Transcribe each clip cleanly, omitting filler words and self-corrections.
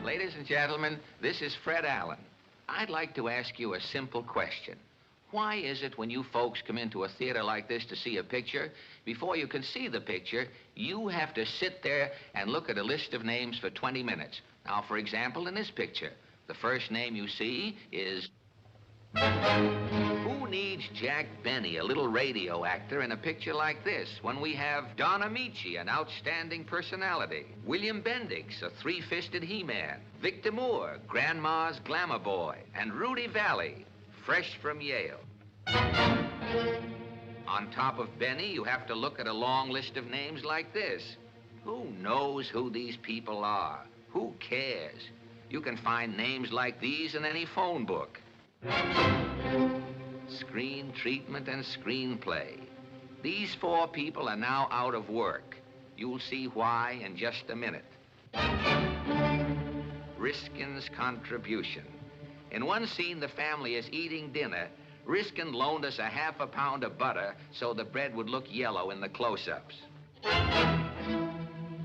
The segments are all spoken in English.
Ladies and gentlemen, this is Fred Allen. I'd like to ask you a simple question. Why is it when you folks come into a theater like this to see a picture, before you can see the picture, you have to sit there and look at a list of names for 20 minutes? Now, for example, in this picture, the first name you see is... Who needs Jack Binnie, a little radio actor, in a picture like this, when we have Don Ameche, an outstanding personality, William Bendix, a three-fisted He-Man, Victor Moore, Grandma's glamour boy, and Rudy Vallee, fresh from Yale. On top of Binnie, you have to look at a long list of names like this. Who knows who these people are? Who cares? You can find names like these in any phone book. Screen treatment and screenplay. These four people are now out of work. You'll see why in just a minute. Riskin's contribution. In one scene, the family is eating dinner. Riskin loaned us a half a pound of butter so the bread would look yellow in the close-ups.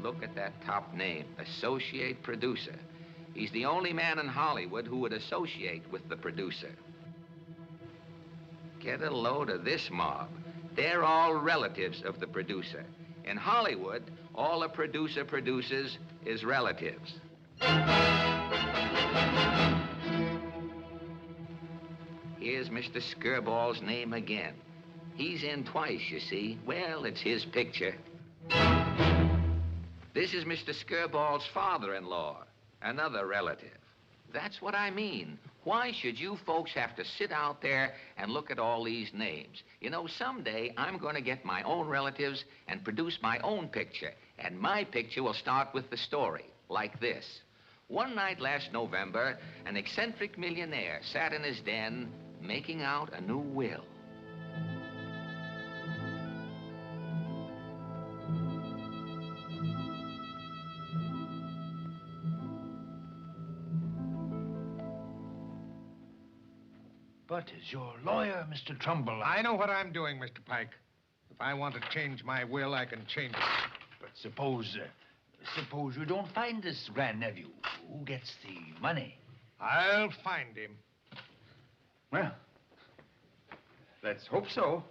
Look at that top name, associate producer. He's the only man in Hollywood who would associate with the producer. Get a load of this mob. They're all relatives of the producer. In Hollywood, all a producer produces is relatives. Here's Mr. Skirball's name again. He's in twice, you see. Well, it's his picture. This is Mr. Skirball's father-in-law, another relative. That's what I mean. Why should you folks have to sit out there and look at all these names? You know, someday I'm going to get my own relatives and produce my own picture. And my picture will start with the story, like this. One night last November, an eccentric millionaire sat in his den making out a new will. But as your lawyer, Mr. Trumbull... I know what I'm doing, Mr. Pike. If I want to change my will, I can change it. But suppose you don't find this grandnephew. Who gets the money? I'll find him. Well, let's hope so.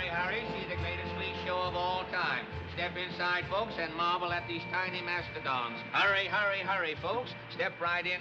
Hurry. See the greatest flea show of all time. Step inside, folks, and marvel at these tiny mastodons. Hurry, folks. Step right in.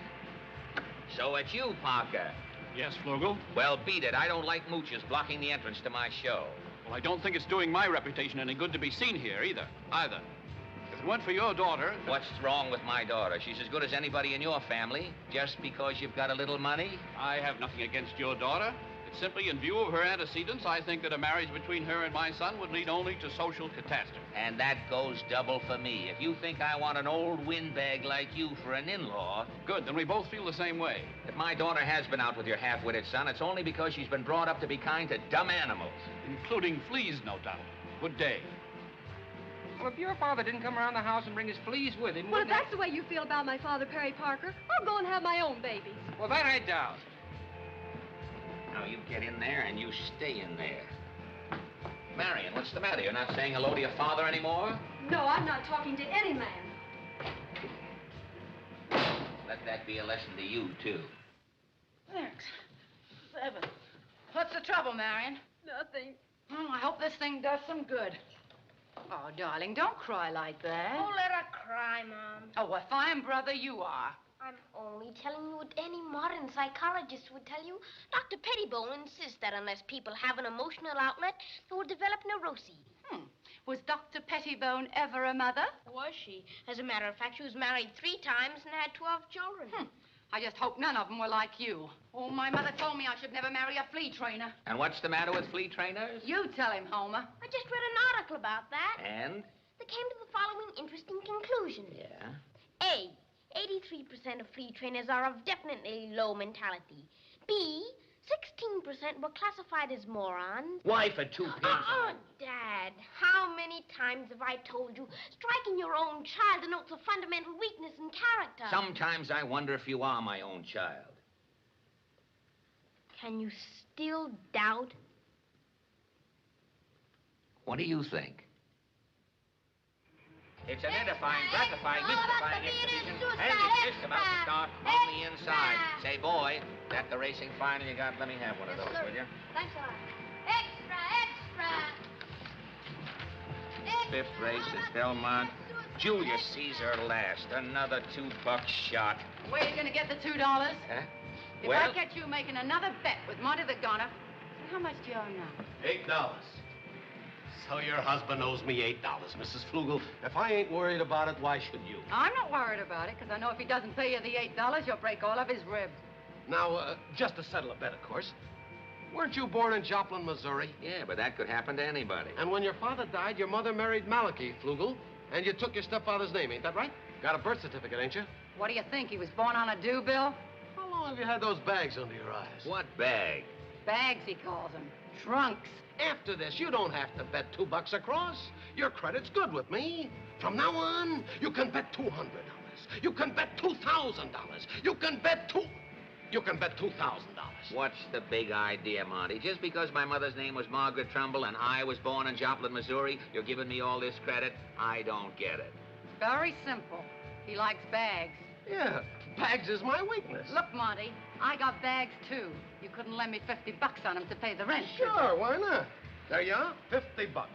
So it's you, Parker. Yes, Flugel? Well, beat it. I don't like mooches blocking the entrance to my show. Well, I don't think it's doing my reputation any good to be seen here, either. If it weren't for your daughter... What's wrong with my daughter? She's as good as anybody in your family. Just because you've got a little money? I have nothing against your daughter. It's Simply in view of her antecedents, I think that a marriage between her and my son would lead only to social catastrophe. And that goes double for me. If you think I want an old windbag like you for an in-law... Good, then we both feel the same way. If my daughter has been out with your half-witted son, it's only because she's been brought up to be kind to dumb animals. Including fleas, no doubt. Good day. Well, if your father didn't come around the house and bring his fleas with him... Well, if that's the way you feel about my father, Perry Parker, I'll go and have my own babies. Well, that I doubt. Now, you get in there and you stay in there. Marion, what's the matter? You're not saying hello to your father anymore? No, I'm not talking to any man. Let that be a lesson to you, too. Thanks. 7. What's the trouble, Marion? Nothing. Oh, I hope this thing does some good. Oh, darling, don't cry like that. Oh, let her cry, Mom. Oh, a fine brother you are. I'm only telling you what any modern psychologist would tell you. Dr. Pettibone insists that unless people have an emotional outlet, they will develop neuroses. Was Dr. Pettibone ever a mother? Was she? As a matter of fact, she was married 3 times and had 12 children. I just hope none of them were like you. Oh, my mother told me I should never marry a flea trainer. And what's the matter with flea trainers? You tell him, Homer. I just read an article about that. And? They came to the following interesting conclusion. Yeah? A, 83% of flea trainers are of definitely low mentality. B, 16% were classified as morons. Why, for 2 pins? Oh, Dad, how many times have I told you striking your own child denotes a fundamental weakness in character? Sometimes I wonder if you are my own child. Can you still doubt? What do you think? It's an edifying, gratifying, mystifying exhibition, and it's just about to start on the inside. Say, boy, that the racing final you got? Let me have one of those, will you? Thanks a lot. Extra, extra! 5th race at Belmont. Julius Caesar last. Another $2 shot. Where are you going to get the $2? Huh? If Well, I get you making another bet with Monty the Gunner, how much do you owe now? $8. So your husband owes me $8, Mrs. Flugel. If I ain't worried about it, why should you? I'm not worried about it, because I know if he doesn't pay you the $8, you'll break all of his ribs. Now, just to settle a bet, of course. Weren't you born in Joplin, Missouri? yeah, but that could happen to anybody. And when your father died, your mother married Malachi Flugel, and you took your stepfather's name, ain't that right? Got a birth certificate, ain't you? What do you think? He was born on a due bill? How long have you had those bags under your eyes? What bag? Bags, he calls them. Trunks. After this, you don't have to bet $2 across. Your credit's good with me. From now on, you can bet $200. You can bet $2,000. You can bet $2,000. What's the big idea, Monty? Just because my mother's name was Margaret Trumbull and I was born in Joplin, Missouri, you're giving me all this credit? I don't get it. Very simple. He likes bags. Yeah, bags is my weakness. Look, Monty, I got bags, too. You couldn't lend me $50 on them to pay the rent, could you? Sure, why not? There you are, $50. $50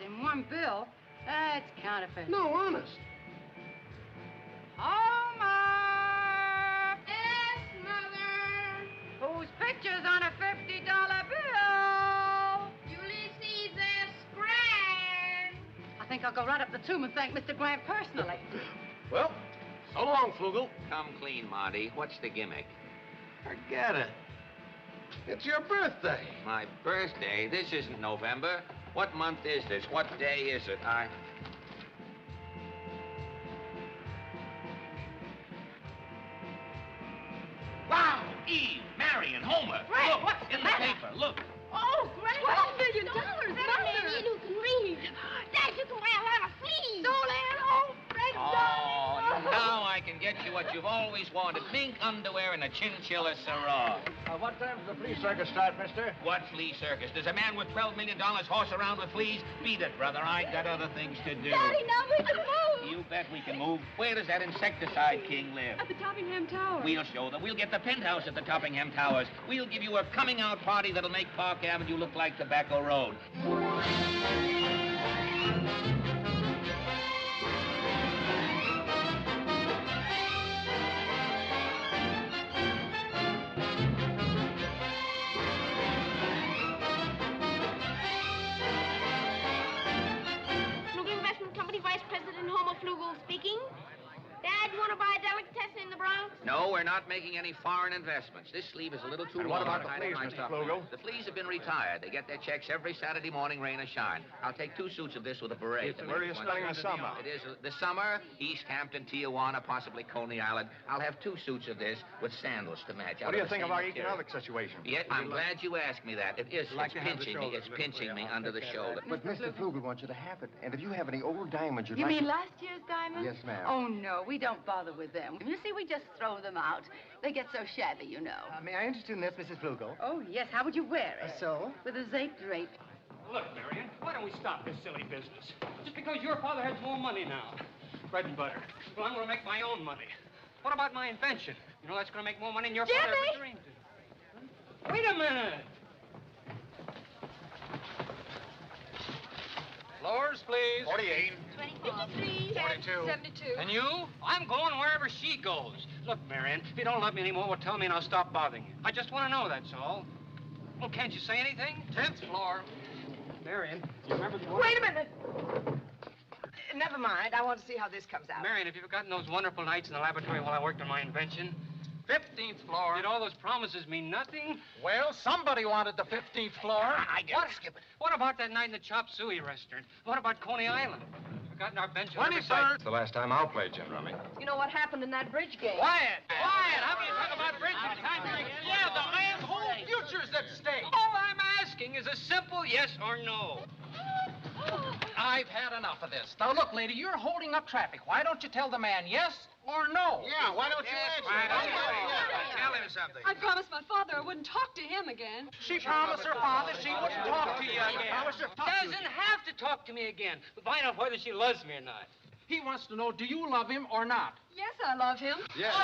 in one bill? That's counterfeit. No, honest. Homer! Yes, Mother. Whose picture's on a $50 bill? Julius Caesar Scram. I think I'll go right up the tomb and thank Mr. Grant personally. Well, so long, Flugel. Come clean, Monty. What's the gimmick? Forget it. It's your birthday. My birthday? This isn't November. What month is this? What day is it? Wow! Eve, Marion, Homer. Grant, Look, what's the in the matter? paper. Look. Oh, great. $12 million, That Mother! lady who can read. Dad, you can buy a lot of fleas. Oh, now I can get you what you've always wanted. Mink underwear and a chinchilla sarong. What time does the flea circus start, mister? What flea circus? Does a man with $12 million horse around with fleas? Beat it, brother. I got other things to do. Daddy, now we can move! You bet we can move. Where does that insecticide king live? At the Toppingham Tower. We'll show them. We'll get the penthouse at the Toppingham Towers. We'll give you a coming-out party that'll make Park Avenue look like Tobacco Road. Flugel Investment Company Vice President Homer Flugel speaking. Dad, you want to buy a delicate testing in the Bronx? No, we're not making any foreign investments. This sleeve is a little too And long. what about the I fleas, don't Mr. like Flugel? The fleas have been retired. They get their checks every Saturday morning, rain or shine. I'll take 2 suits of this with a beret. Where are you spending the summer? It is the summer, East Hampton, Tijuana, possibly Coney Island. I'll have 2 suits of this with sandals to match. What do you think of our economic situation? Yeah, I'm glad you asked me that. It is. It's pinching me. It's pinching me under the shoulder. But Mr. Flugel wants you to have it. And if you have any old diamonds you'd You like mean to... last year's diamonds? Yes, ma'am. Oh, no, we don't bother with them. You see, we just throw them out. They get so shabby, you know. May I interest in this, Mrs. Flugel? Oh, yes. How would you wear it? So? With a zape drape. Look, Marion, why don't we stop this silly business? Just because your father has more money now. Bread and butter. Well, I'm going to make my own money. What about my invention? You know that's going to make more money than your father ever dreamed of. Wait a minute. Floors, please. 48. 53. 42. 72. And you? I'm going wherever she goes. Look, Marion, if you don't love me anymore, well, tell me and I'll stop bothering you. I just want to know, that's all. Well, can't you say anything? 10th floor. Marion, you remember the... Wait a minute. Never mind. I want to see how this comes out. Marion, have you forgotten those wonderful nights in the laboratory while I worked on my invention? 15th floor. Did all those promises mean nothing? Well, somebody wanted the 15th floor. I didn't skip it. What about that night in the Chop Suey restaurant? What about Coney Island? Forgotten our bench on 23rd. It's the last time I'll play gin rummy. You know what happened in that bridge game? Quiet! Quiet! How can you talk about bridge? Yeah, the man's whole future's at stake. All I'm asking is a simple yes or no. I've had enough of this. Now, look, lady, you're holding up traffic. Why don't you tell the man yes or no? Yeah, why don't you answer? Tell him something. I promised my father I wouldn't talk to him again. She promised her father she wouldn't talk to you again. Doesn't have to talk to me again. But find out whether she loves me or not. He wants to know, do you love him or not? Yes, I love him. Yes.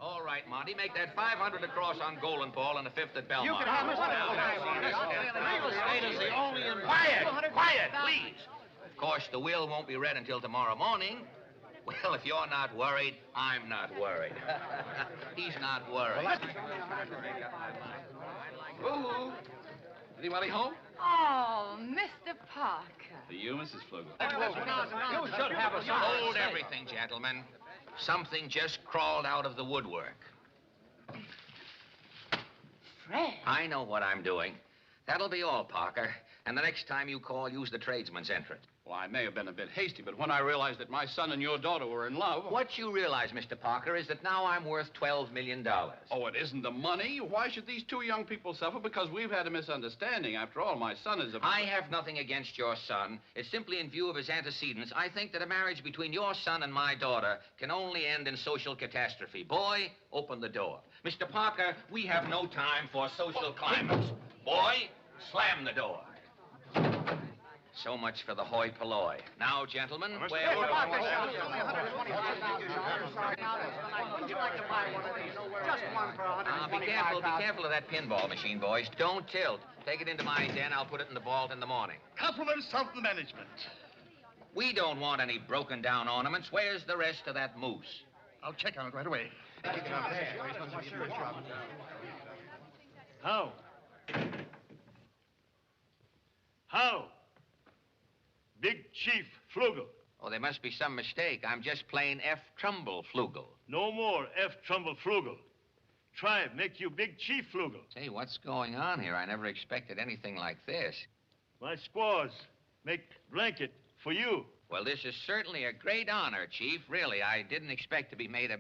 All right, Monty, make that 500 across on Golden Paul and the 5th at Belmont. You can have Real estate is the only... Quiet, please. Of course, the will won't be read until tomorrow morning. Well, if you're not worried, I'm not worried. He's not worried. Ooh. Anybody home? Oh, Mr. Parker. For you, Mrs. Flugel. You should have a Hold everything, gentlemen. Something just crawled out of the woodwork. Fred. I know what I'm doing. That'll be all, Parker. And the next time you call, use the tradesman's entrance. Well, I may have been a bit hasty, but when I realized that my son and your daughter were in love... What you realize, Mr. Parker, is that now I'm worth $12 million. Oh, it isn't the money. Why should these 2 young people suffer because we've had a misunderstanding? After all, my son is a... I have nothing against your son. It's simply in view of his antecedents. I think that a marriage between your son and my daughter can only end in social catastrophe. Boy, open the door. Mr. Parker, we have no time for social climax. Boy, slam the door. So much for the hoi polloi. Now, gentlemen, where... Be careful of that pinball machine, boys. Don't tilt. Take it into my den. I'll put it in the vault in the morning. Compliments of the management. We don't want any broken down ornaments. Where's the rest of that moose? I'll check on it right away. How? How? Big Chief Flugel. Oh, there must be some mistake. I'm just plain F. Trumbull Flugel. No more F. Trumbull Flugel. Tribe make you Big Chief Flugel. Say, what's going on here? I never expected anything like this. My squaws make blanket for you. Well, this is certainly a great honor, Chief. Really, I didn't expect to be made a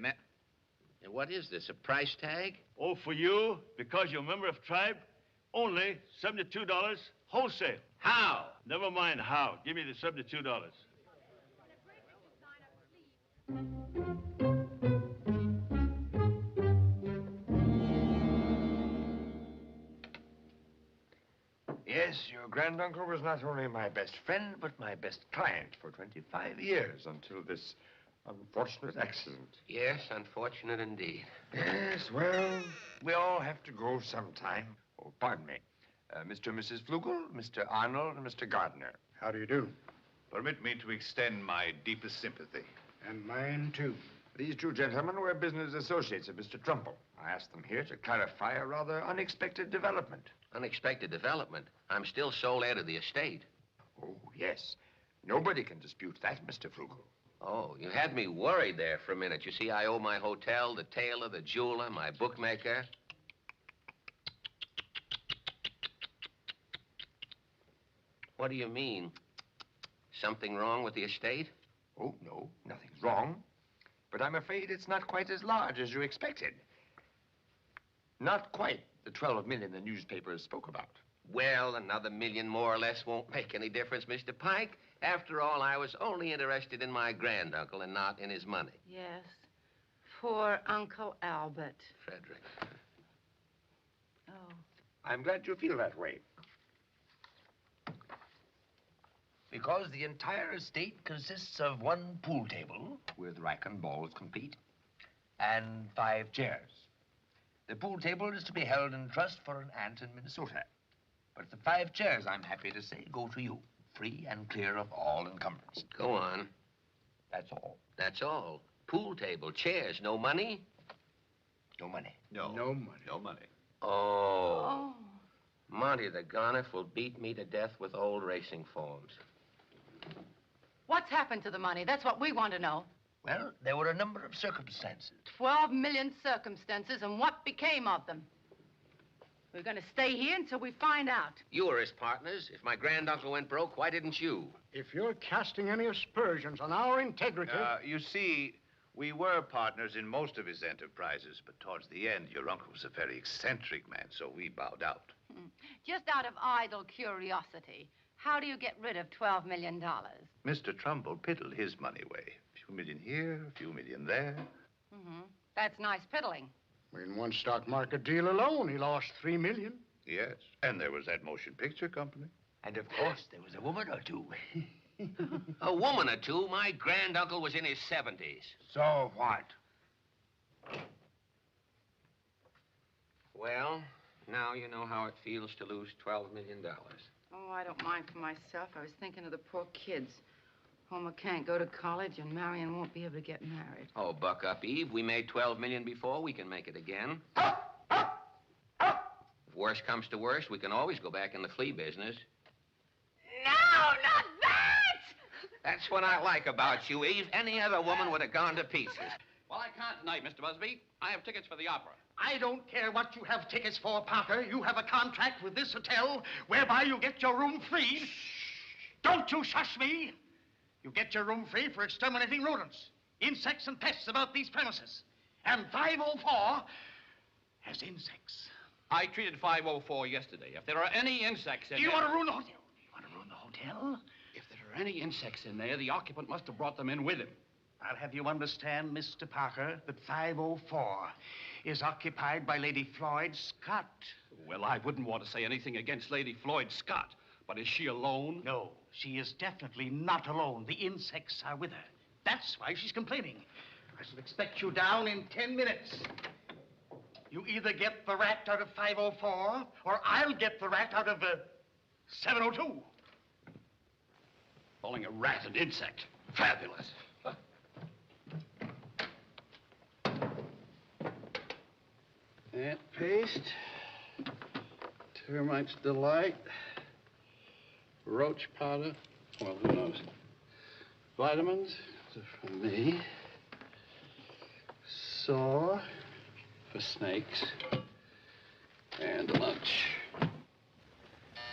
What is this, a price tag? Oh, for you, because you're a member of Tribe, only $72 wholesale. How? Never mind how. Give me the $72. Yes, your granduncle was not only my best friend, but my best client for 25 years until this unfortunate accident. Yes, unfortunate indeed. Yes, well, we all have to go sometime. Oh, pardon me. Mr. and Mrs. Flugel, Mr. Arnold, and Mr. Gardner. How do you do? Permit me to extend my deepest sympathy. And mine, too. These 2 gentlemen were business associates of Mr. Trumbull. I asked them here to clarify a rather unexpected development. Unexpected development. I'm still sole heir to the estate. Oh, yes. Nobody can dispute that, Mr. Frugal. Oh, you had me worried there for a minute. You see, I owe my hotel, the tailor, the jeweler, my bookmaker. What do you mean? Something wrong with the estate? Oh, no, nothing's wrong. But I'm afraid it's not quite as large as you expected. Not quite the 12 million the newspapers spoke about. Well, another million more or less won't make any difference, Mr. Pike. After all, I was only interested in my granduncle and not in his money. Yes. Poor Uncle Albert. Frederick. Oh. I'm glad you feel that way. Because the entire estate consists of one pool table, where the rack and balls compete, and 5 chairs. The pool table is to be held in trust for an aunt in Minnesota. But the 5 chairs, I'm happy to say, go to you, free and clear of all encumbrance. Go on. That's all. That's all. Pool table, chairs, no money? No money. No. No money. No money. Oh. Monty the Garniff will beat me to death with old racing forms. What's happened to the money? That's what we want to know. Well, there were a number of circumstances. 12 million circumstances, and what became of them? We're going to stay here until we find out. You were his partners. If my granduncle went broke, why didn't you? If you're casting any aspersions on our integrity... You see, we were partners in most of his enterprises, but towards the end, your uncle was a very eccentric man, so we bowed out. Just out of idle curiosity, how do you get rid of $12 million? Mr. Trumbull piddled his money away. A few million here, a few million there. That's nice piddling. In one stock market deal alone, he lost $3 million. Yes, and there was that motion picture company. And of course, there was a woman or two. A woman or two? My granduncle was in his 70s. So what? Well, now you know how it feels to lose $12 million. Oh, I don't mind for myself. I was thinking of the poor kids. Homer can't go to college, and Marion won't be able to get married. Oh, buck up, Eve. We made $12 million before. We can make it again. If worse comes to worse, we can always go back in the flea business. No, not that! That's what I like about you, Eve. Any other woman would have gone to pieces. Well, I can't tonight, Mr. Busby. I have tickets for the opera. I don't care what you have tickets for, Parker. You have a contract with this hotel whereby you get your room free. Shh. Don't you shush me. You get your room free for exterminating rodents, insects, and pests about these premises. And 504 has insects. I treated 504 yesterday. If there are any insects in Do you there... want to ruin the hotel? You want to ruin the hotel? If there are any insects in there, the occupant must have brought them in with him. I'll have you understand, Mr. Parker, that 504 is occupied by Lady Floyd Scott. Well, I wouldn't want to say anything against Lady Floyd Scott, but is she alone? No, she is definitely not alone. The insects are with her. That's why she's complaining. I shall expect you down in 10 minutes. You either get the rat out of 504, or I'll get the rat out of 702. Calling a rat an insect. Fabulous. Ant paste, termite's delight, roach powder, well, who knows? Vitamins, those are from me. Saw for snakes, and lunch.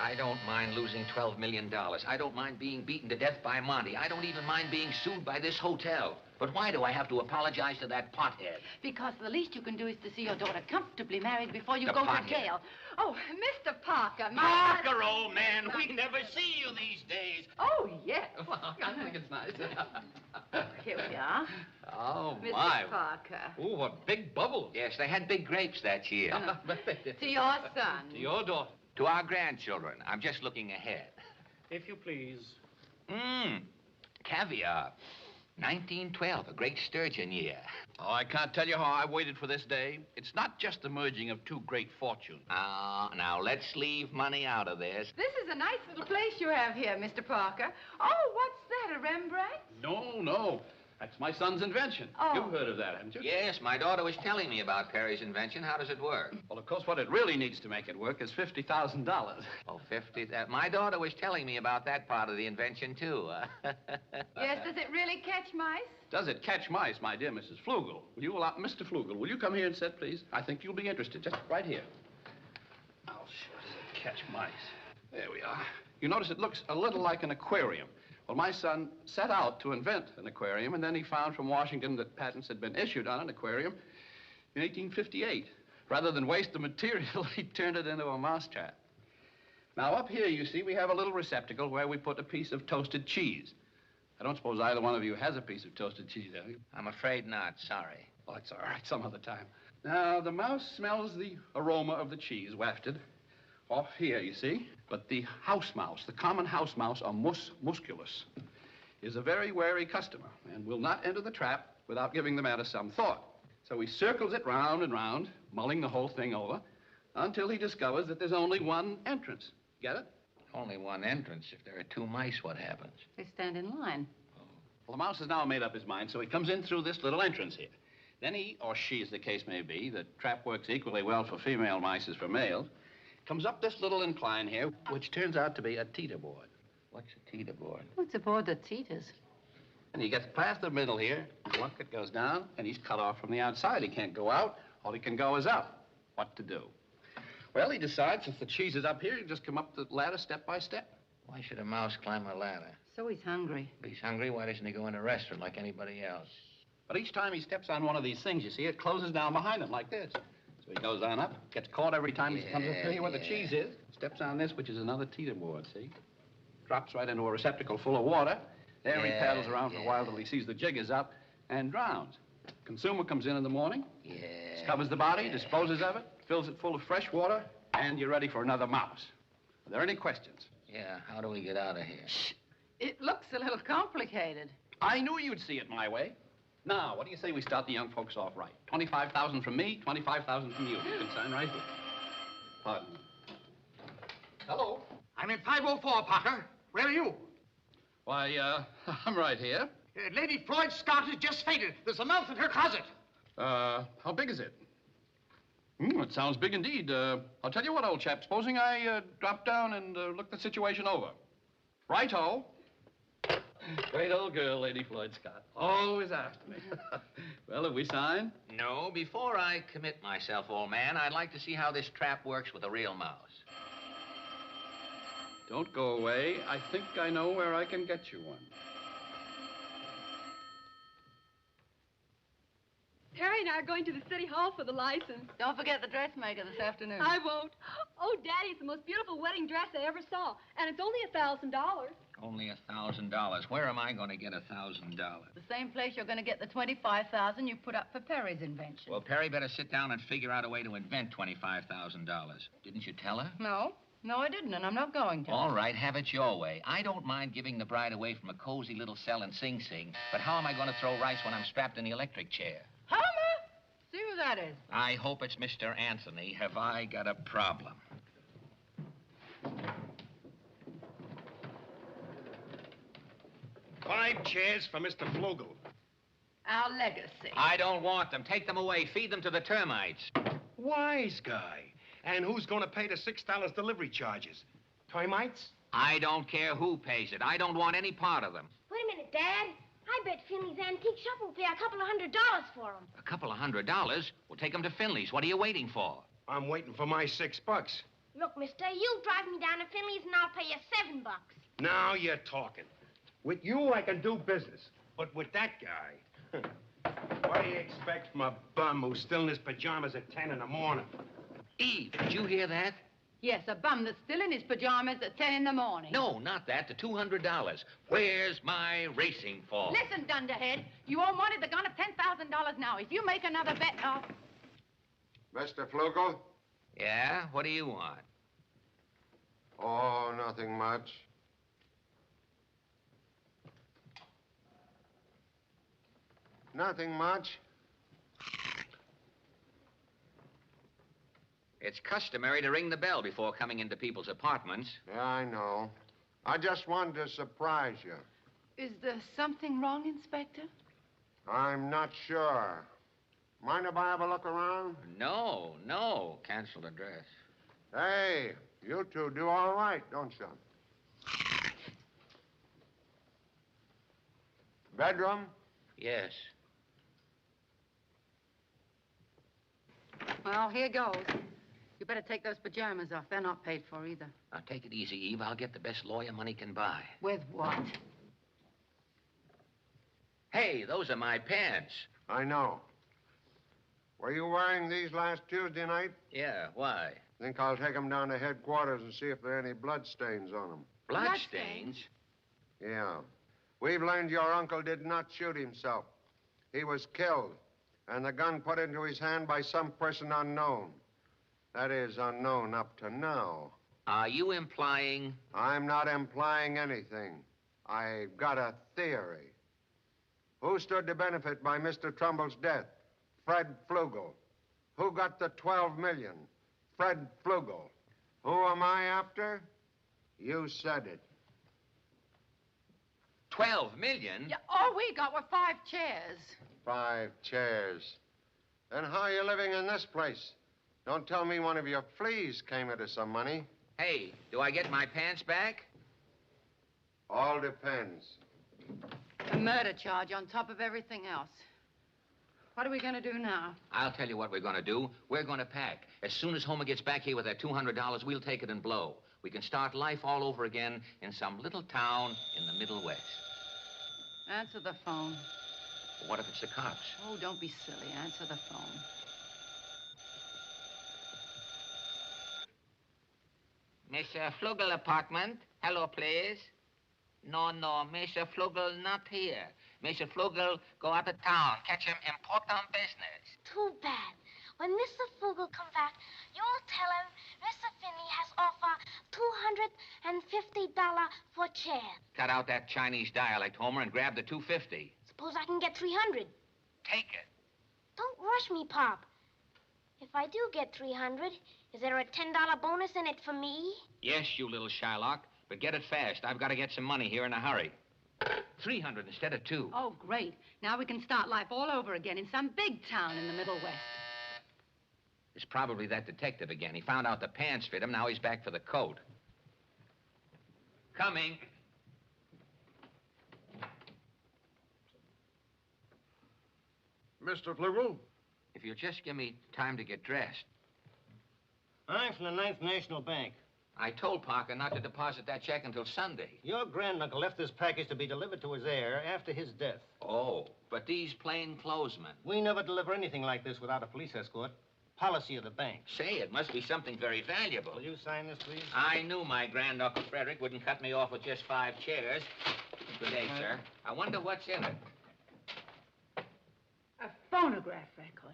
I don't mind losing $12 million. I don't mind being beaten to death by Monty. I don't even mind being sued by this hotel. But why do I have to apologize to that pothead? Because the least you can do is to see your daughter comfortably married before you The go pothead. to jail. Oh, Mr. Parker. Parker, old man, we never see you these days. Oh, yes. I think it's nice. Here we are. Oh, Mr. my. Parker. Oh, what big bubbles. Yes, they had big grapes that year. To your son. To your daughter. To our grandchildren. I'm just looking ahead. If you please. Caviar. 1912, a great sturgeon year. Oh, I can't tell you how I waited for this day. It's not just the merging of two great fortunes. Now, let's leave money out of this. This is a nice little place you have here, Mr. Parker. Oh, what's that, a Rembrandt? No. That's my son's invention. Oh. You've heard of that, haven't you? Yes, my daughter was telling me about Perry's invention. How does it work? Well, of course, what it really needs to make it work is $50,000. Oh, 50. My daughter was telling me about that part of the invention, too. Yes, does it really catch mice? Does it catch mice, my dear Mrs. Flugel? Will you allow... Mr. Flugel, will you come here and sit, please? I think you'll be interested. Just right here. Oh, sure, does it catch mice? There we are. You notice it looks a little like an aquarium. Well, my son set out to invent an aquarium, and then he found from Washington that patents had been issued on an aquarium in 1858. Rather than waste the material, he turned it into a mousetrap. Now, up here, you see, we have a little receptacle where we put a piece of toasted cheese. I don't suppose either one of you has a piece of toasted cheese, have you? I'm afraid not. Sorry. Well, it's all right, some other time. Now, the mouse smells the aroma of the cheese wafted off here, you see. But the house mouse, the common house mouse, or mus musculus, is a very wary customer and will not enter the trap without giving the matter some thought. So he circles it round and round, mulling the whole thing over, until he discovers that there's only one entrance. Get it? Only one entrance. If there are two mice, what happens? They stand in line. Well, the mouse has now made up his mind, so he comes in through this little entrance here. Then he, or she, as the case may be, the trap works equally well for female mice as for males, comes up this little incline here, which turns out to be a teeter board. What's a teeter board? What's a board that teeters? And he gets past the middle here, look, it goes down, and he's cut off from the outside. He can't go out. All he can go is up. What to do? Well, he decides, since the cheese is up here, he'll just come up the ladder step by step. Why should a mouse climb a ladder? So he's hungry. If he's hungry, why doesn't he go in a restaurant like anybody else? But each time he steps on one of these things, you see, it closes down behind him like this. So he goes on up, gets caught every time he comes up here where the cheese is, steps on this, which is another teeter board, see? Drops right into a receptacle full of water. There he paddles around for a while till he sees the jig is up and drowns. Consumer comes in the morning, discovers the body, disposes of it, fills it full of fresh water, and you're ready for another mouse. Are there any questions? Yeah, how do we get out of here? It looks a little complicated. I knew you'd see it my way. Now, what do you say we start the young folks off right? 25,000 from me, 25,000 from you. You can sign right here. Pardon me. Hello. I'm in 504, Parker. Where are you? Why, I'm right here. Lady Floyd Scott has just fainted. There's a mouse in her closet. How big is it? It sounds big indeed. I'll tell you what, old chap. Supposing I drop down and look the situation over. Right-o. Great old girl, Lady Floyd Scott. Always after me. Well, have we signed? No, before I commit myself, old man, I'd like to see how this trap works with a real mouse. Don't go away. I think I know where I can get you one. Perry and I are going to the city hall for the license. Don't forget the dressmaker this afternoon. I won't. Oh, Daddy, it's the most beautiful wedding dress I ever saw. And it's only $1,000. Only $1,000. Where am I going to get $1,000? The same place you're going to get the $25,000 you put up for Perry's invention. Well, Perry better sit down and figure out a way to invent $25,000. Didn't you tell her? No. No, I didn't, and I'm not going to. All right, have it your way. I don't mind giving the bride away from a cozy little cell in Sing Sing, but how am I going to throw rice when I'm strapped in the electric chair? Homer! See who that is. I hope it's Mr. Anthony. Have I got a problem? 5 chairs for Mr. Flugel. Our legacy. I don't want them. Take them away. Feed them to the termites. Wise guy. And who's going to pay the $6 delivery charges? Termites? I don't care who pays it. I don't want any part of them. Wait a minute, Dad. I bet Finley's Antique Shop will pay a couple of $100 for them. A couple of $100? We'll take them to Finley's. What are you waiting for? I'm waiting for my $6. Look, mister, you drive me down to Finley's and I'll pay you $7. Now you're talking. With you, I can do business. But with that guy, what do you expect from a bum who's still in his pajamas at 10 in the morning? Eve, did you hear that? Yes, a bum that's still in his pajamas at 10 in the morning. No, not that. The $200. Where's my racing fall? Listen, dunderhead. You all wanted the gun of $10,000 now. If you make another bet, I'll... Mr. Flugel? Yeah? What do you want? Oh, nothing much. Nothing much. It's customary to ring the bell before coming into people's apartments. Yeah, I know. I just wanted to surprise you. Is there something wrong, Inspector? I'm not sure. Mind if I have a look around? No. Cancel address. Hey, you two do all right, don't you? Bedroom? Yes. Well, here goes. You better take those pajamas off. They're not paid for either. Now, take it easy, Eve. I'll get the best lawyer money can buy. With what? Hey, those are my pants. I know. Were you wearing these last Tuesday night? Yeah, why? Think I'll take them down to headquarters and see if there are any blood stains on them. Blood stains? Yeah. We've learned your uncle did not shoot himself. He was killed, and the gun put into his hand by some person unknown. That is, unknown up to now. Are you implying? I'm not implying anything. I've got a theory. Who stood to benefit by Mr. Trumbull's death? Fred Flugel. Who got the 12 million? Fred Flugel. Who am I after? You said it. 12 million? Yeah, all we got were 5 chairs. 5 chairs. Then how are you living in this place? Don't tell me one of your fleas came into some money. Hey, do I get my pants back? All depends. A murder charge on top of everything else. What are we going to do now? I'll tell you what we're going to do. We're going to pack. As soon as Homer gets back here with that $200, we'll take it and blow. We can start life all over again in some little town in the Middle West. Answer the phone. What if it's the cops? Oh, don't be silly. Answer the phone. Mr. Flugel apartment. Hello, please. No, Mr. Flugel not here. Mr. Flugel go out of town. Catch him important business. Too bad. When Mr. Flugel come back, you'll tell him Mr. Binnie has offer $250 for chair. Cut out that Chinese dialect, Homer, and grab the $250. Suppose I can get 300. Take it. Don't rush me, Pop. If I do get 300, is there a $10 bonus in it for me? Yes, you little Shylock. But get it fast. I've got to get some money here in a hurry. 300 instead of 2. Oh, great. Now we can start life all over again in some big town in the Middle West. It's probably that detective again. He found out the pants fit him. Now he's back for the coat. Coming. Mr. Flugel? If you'll just give me time to get dressed. I'm from the Ninth National Bank. I told Parker not to deposit that check until Sunday. Your granduncle left this package to be delivered to his heir after his death. Oh, but these plainclothesmen. We never deliver anything like this without a police escort. Policy of the bank. Say, it must be something very valuable. Will you sign this, please? I knew my granduncle Frederick wouldn't cut me off with just 5 chairs. Good day, sir. I wonder what's in it. A phonograph record.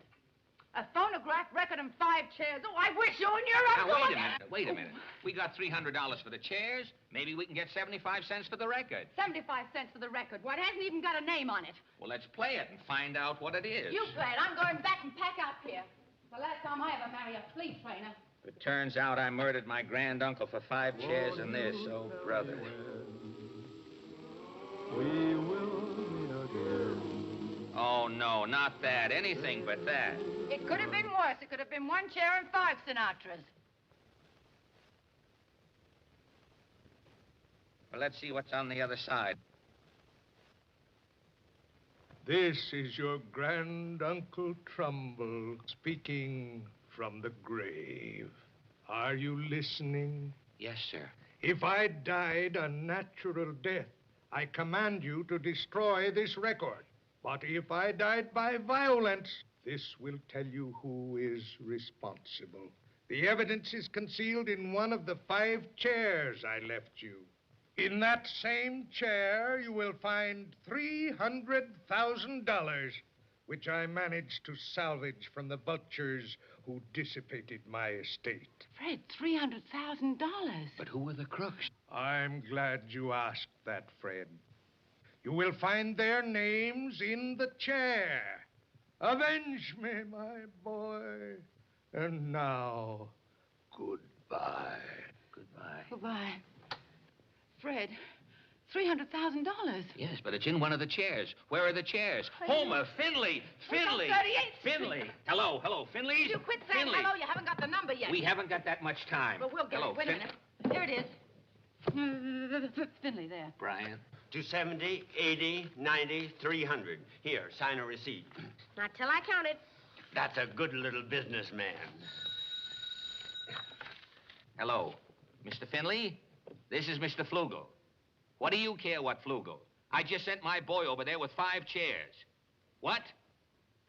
A phonograph record and 5 chairs. Oh, I wish you and your uncle... Now, wait a minute. We got $300 for the chairs. Maybe we can get 75 cents for the record. 75 cents for the record. What hasn't even got a name on it? Well, let's play it and find out what it is. You play it. I'm going back and pack out here. The last time I ever marry a fleet trainer. It turns out I murdered my granduncle for 5 chairs and this. Oh, brother. We will meet again. Oh, no, not that. Anything but that. It could have been worse. It could have been 1 chair and 5 Sinatras. Well, let's see what's on the other side. This is your granduncle Trumbull speaking from the grave. Are you listening? Yes, sir. If I died a natural death, I command you to destroy this record. But if I died by violence, this will tell you who is responsible. The evidence is concealed in one of the 5 chairs I left you. In that same chair, you will find $300,000, which I managed to salvage from the vultures who dissipated my estate. Fred, $300,000. But who were the crooks? I'm glad you asked that, Fred. You will find their names in the chair. Avenge me, my boy. And now, goodbye. Goodbye. Goodbye. Fred, $300,000. Yes, but it's in one of the chairs. Where are the chairs? Homer, Finley, Finley. 38th Finley. Hello, Finley. You quit saying Finley. hello. You haven't got the number yet. We haven't got that much time. But we'll get Hello, it. Wait a minute. Here it is. Finley, there. Brian. 270, 80, 90, 300. Here, sign a receipt. Not till I count it. That's a good little businessman. Hello, Mr. Finley. This is Mr. Flugel. What do you care what Flugel? I just sent my boy over there with 5 chairs. What?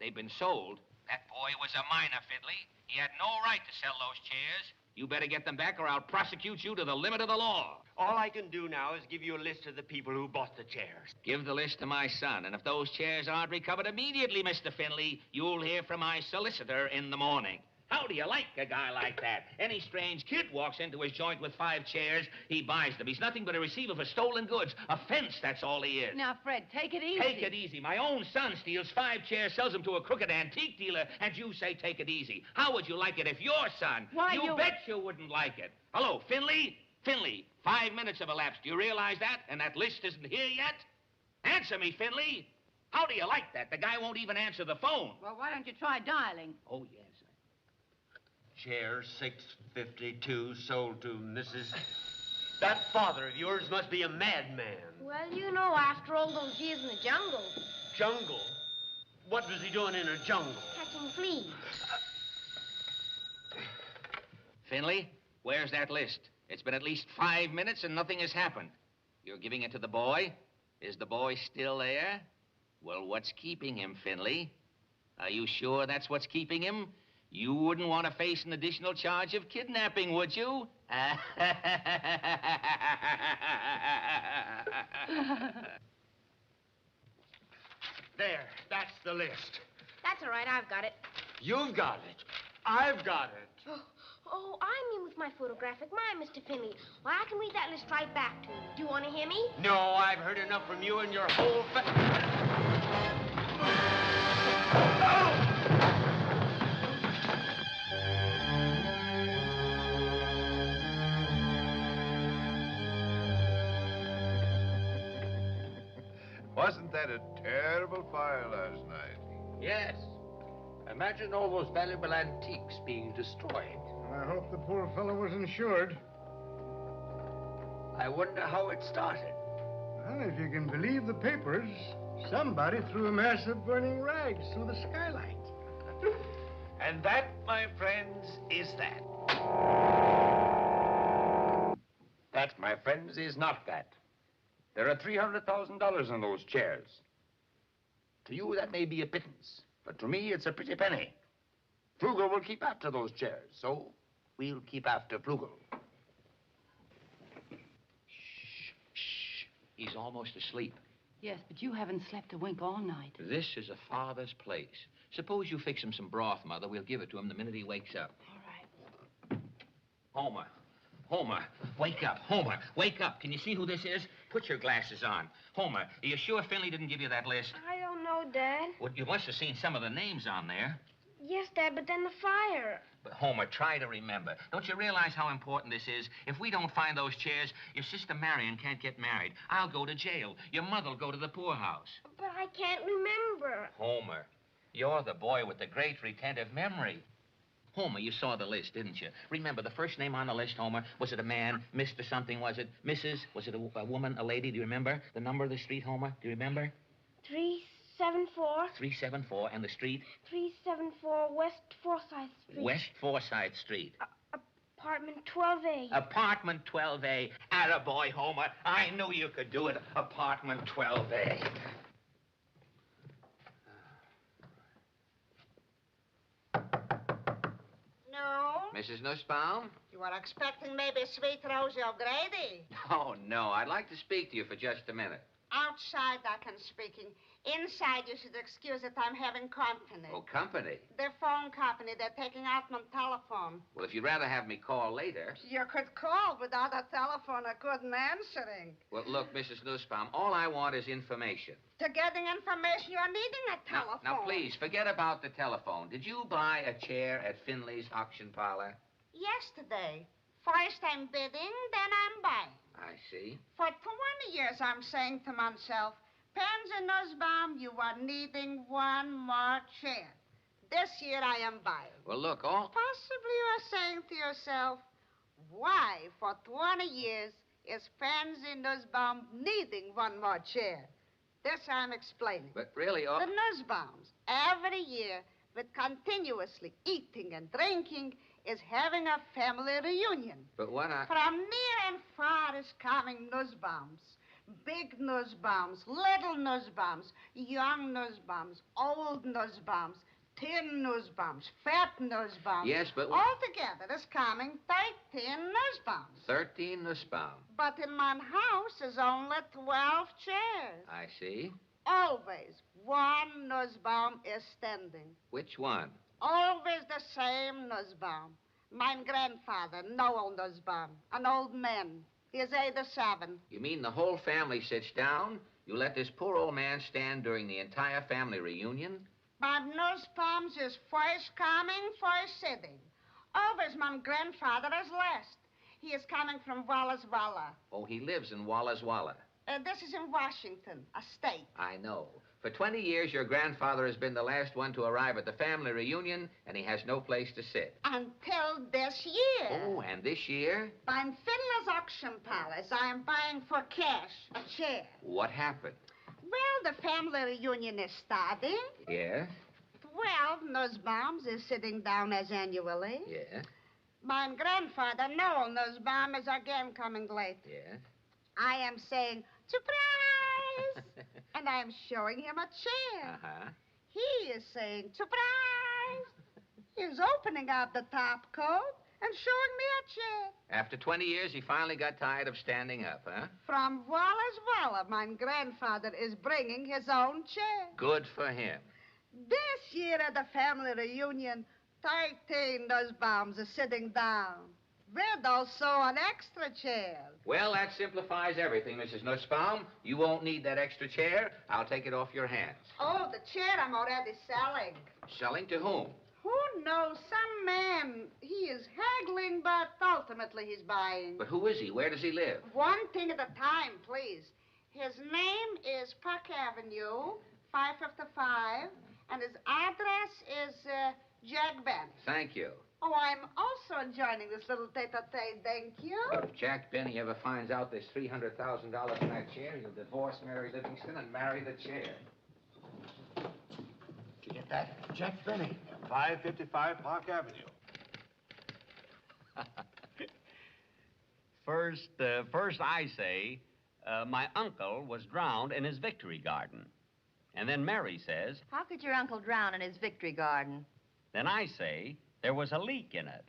They've been sold? That boy was a minor, Finley. He had no right to sell those chairs. You better get them back or I'll prosecute you to the limit of the law. All I can do now is give you a list of the people who bought the chairs. Give the list to my son, and if those chairs aren't recovered immediately, Mr. Finley, you'll hear from my solicitor in the morning. How do you like a guy like that? Any strange kid walks into his joint with 5 chairs, he buys them. He's nothing but a receiver for stolen goods. A fence, that's all he is. Now, Fred, take it easy. Take it easy. My own son steals 5 chairs, sells them to a crooked antique dealer, and you say take it easy. How would you like it if your son... Why, you bet you wouldn't like it. Hello, Finley? Finley, 5 minutes have elapsed. Do you realize that? And that list isn't here yet? Answer me, Finley. How do you like that? The guy won't even answer the phone. Well, why don't you try dialing? Oh, yes. Chair 652 sold to Mrs. That father of yours must be a madman. Well, you know, after all those years in the jungle. Jungle? What was he doing in a jungle? Catching fleas. Finley, where's that list? It's been at least 5 minutes and nothing has happened. You're giving it to the boy? Is the boy still there? Well, what's keeping him, Finley? Are you sure that's what's keeping him? You wouldn't want to face an additional charge of kidnapping, would you? There, that's the list. That's all right, I've got it. You've got it. I've got it. Oh, I mean with my photographic mind, Mr. Finley. Well, I can read that list right back to you. Do you want to hear me? No, I've heard enough from you and your whole Wasn't that a terrible fire last night? Yes. Imagine all those valuable antiques being destroyed. I hope the poor fellow was insured. I wonder how it started. Well, if you can believe the papers, somebody threw a mass of burning rags through the skylight. And that, my friends, is that. That, my friends, is not that. There are $300,000 in those chairs. To you, that may be a pittance, but to me, it's a pretty penny. Flugel will keep after those chairs, so we'll keep after Flugel. Shh. He's almost asleep. Yes, but you haven't slept a wink all night. This is a father's place. Suppose you fix him some broth, Mother. We'll give it to him the minute he wakes up. All right. Homer, wake up. Homer, wake up. Can you see who this is? Put your glasses on. Homer, are you sure Finley didn't give you that list? I don't know, Dad. Well, you must have seen some of the names on there. Yes, Dad, but then the fire. But, Homer, try to remember. Don't you realize how important this is? If we don't find those chairs, your sister Marion can't get married. I'll go to jail. Your mother'll go to the poorhouse. But I can't remember. Homer, you're the boy with the great retentive memory. Homer, you saw the list, didn't you? Remember, the first name on the list, Homer, was it a man? Mr. something, was it? Mrs.? Was it a woman, a lady? Do you remember? The number of the street, Homer? Do you remember? 374. 374, and the street? 374 West Forsyth Street. West Forsyth Street. Apartment 12A. Apartment 12A. Attaboy, Homer. I knew you could do it. Apartment 12A. No? Mrs. Nussbaum? You were expecting maybe Sweet Rosie O'Grady. Oh, no. I'd like to speak to you for just a minute. Outside, I can speaking. Inside, you should excuse that I'm having company. Oh, company? The phone company. They're taking out my telephone. Well, if you'd rather have me call later. You could call without a telephone. I couldn't answering. Well, look, Mrs. Nussbaum, all I want is information. To getting information, you're needing a telephone. Now, please, forget about the telephone. Did you buy a chair at Finley's auction parlor? Yesterday. First I'm bidding, then I'm buying. I see. For 20 years, I'm saying to myself, Pens and Nussbaum, you are needing one more chair. This year I am buying. Well, look, all... Possibly you are saying to yourself, why, for 20 years, is Pens and Nussbaum needing one more chair? This I'm explaining. But really, all... The Nussbaums, every year, with continuously eating and drinking, is having a family reunion. But what I... From near and far is coming Nussbaums. Big Nussbaums, little Nussbaums, young Nussbaums, old Nussbaums, thin Nussbaums, fat Nussbaums. Yes, but... Altogether is coming 13 Nussbaums. 13 Nussbaum. But in my house is only 12 chairs. I see. Always one Nussbaum is standing. Which one? Always the same Nussbaum. My grandfather, Noel Nussbaum, an old man. He is 87. You mean the whole family sits down? You let this poor old man stand during the entire family reunion? My Nussbaums is first coming, first sitting. Always my grandfather is last. He is coming from Walla Walla. Oh, he lives in Walla Walla. This is in Washington, a state. I know. For 20 years, your grandfather has been the last one to arrive at the family reunion, and he has no place to sit. Until this year. Oh, and this year? By Fiddler's Auction Palace, I am buying for cash a chair. What happened? Well, the family reunion is starting. Yes? 12 Nussbaums is sitting down as annually. Yes? My grandfather, Noel Nussbaum, is again coming late. Yes? I am saying, surprise! And I am showing him a chair. Uh-huh. He is saying, surprise! He's opening out the top coat and showing me a chair. After 20 years, he finally got tired of standing up, huh? From Wallace Walla, my grandfather is bringing his own chair. Good for him. This year at the family reunion, 13 Nussbaums are sitting down. With also an extra chair. Well, that simplifies everything, Mrs. Nussbaum. You won't need that extra chair. I'll take it off your hands. Oh, the chair I'm already selling. Selling to whom? Who knows? Some man. He is haggling, but ultimately he's buying. But who is he? Where does he live? One thing at a time, please. His name is Park Avenue, 555, and his address is Jack Benny. Thank you. Oh, I'm also enjoying this little tete-a-tete, thank you. If Jack Benny ever finds out there's $300,000 in that chair, he'll divorce Mary Livingston and marry the chair. Did you get that? Jack Benny, 555 Park Avenue. First I say, my uncle was drowned in his victory garden. And then Mary says... How could your uncle drown in his victory garden? Then I say... There was a leak in it.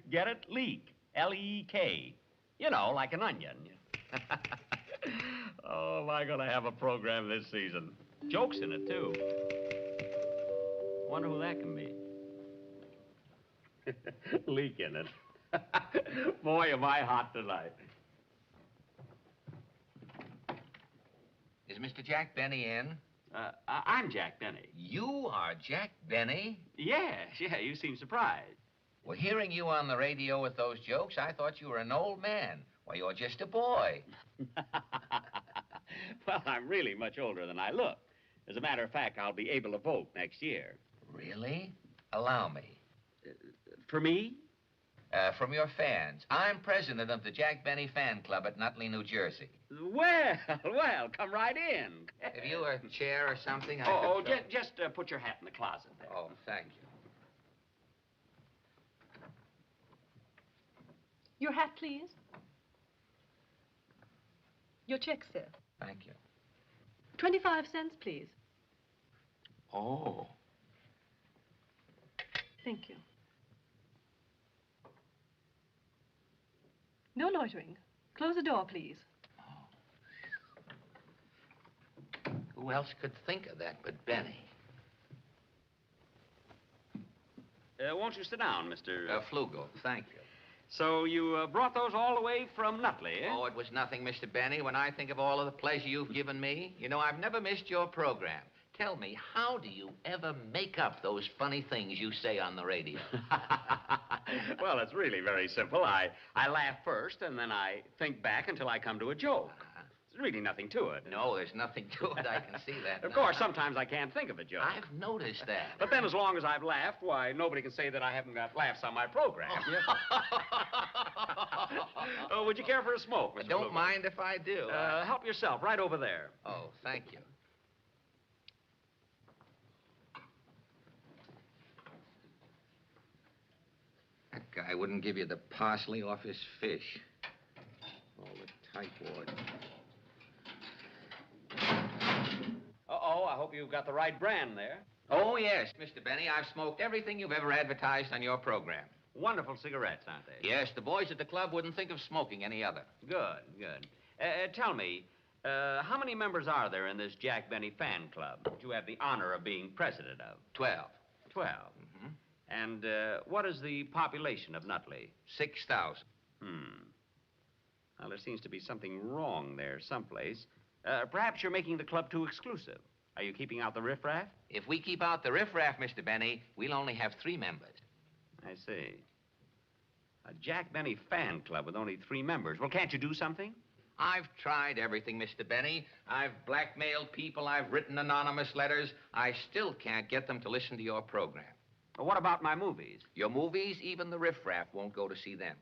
Get it? Leak. L-E-E-K. You know, like an onion. Oh, am I going to have a program this season? Jokes in it, too. Wonder who that can be. Leak in it. Boy, am I hot tonight. Is Mr. Jack Benny in? I'm Jack Benny. You are Jack Benny? Yeah, you seem surprised. Well, hearing you on the radio with those jokes, I thought you were an old man. Why, you're just a boy. Well, I'm really much older than I look. As a matter of fact, I'll be able to vote next year. Really? Allow me. For me? From your fans. I'm president of the Jack Benny Fan Club at Nutley, New Jersey. Well, come right in. Have you a chair or something? Just put your hat in the closet there. Oh, thank you. Your hat, please. Your check, sir. Thank you. 25 cents, please. Oh. Thank you. No loitering. Close the door, please. Who else could think of that but Benny? Won't you sit down, Mr. Flugel, thank you. So you brought those all the way from Nutley, eh? Oh, it was nothing, Mr. Benny. When I think of all of the pleasure you've given me, you know, I've never missed your program. Tell me, how do you ever make up those funny things you say on the radio? Well, it's really very simple. I laugh first, and then I think back until I come to a joke. There's really nothing to it. No, there's nothing to it. I can see that. Of course, sometimes I can't think of a joke. I've noticed that. But then as long as I've laughed, why, nobody can say that I haven't got laughs on my program. Oh, would you care for a smoke, Mr. Don't mind if I do. Help yourself, right over there. Oh, thank you. That guy wouldn't give you the parsley off his fish. All the tightwad. Uh-oh, I hope you've got the right brand there. Oh, yes, Mr. Benny. I've smoked everything you've ever advertised on your program. Wonderful cigarettes, aren't they? Yes, the boys at the club wouldn't think of smoking any other. Good, good. Tell me, how many members are there in this Jack Benny fan club that you have the honor of being president of? 12. 12? Mm-hmm. And what is the population of Nutley? 6,000. Well, there seems to be something wrong there someplace. Perhaps you're making the club too exclusive. Are you keeping out the riffraff? If we keep out the riffraff, Mr. Benny, we'll only have 3 members. I see. A Jack Benny fan club with only 3 members. Well, can't you do something? I've tried everything, Mr. Benny. I've blackmailed people. I've written anonymous letters. I still can't get them to listen to your program. Well, what about my movies? Your movies, even the riffraff won't go to see them.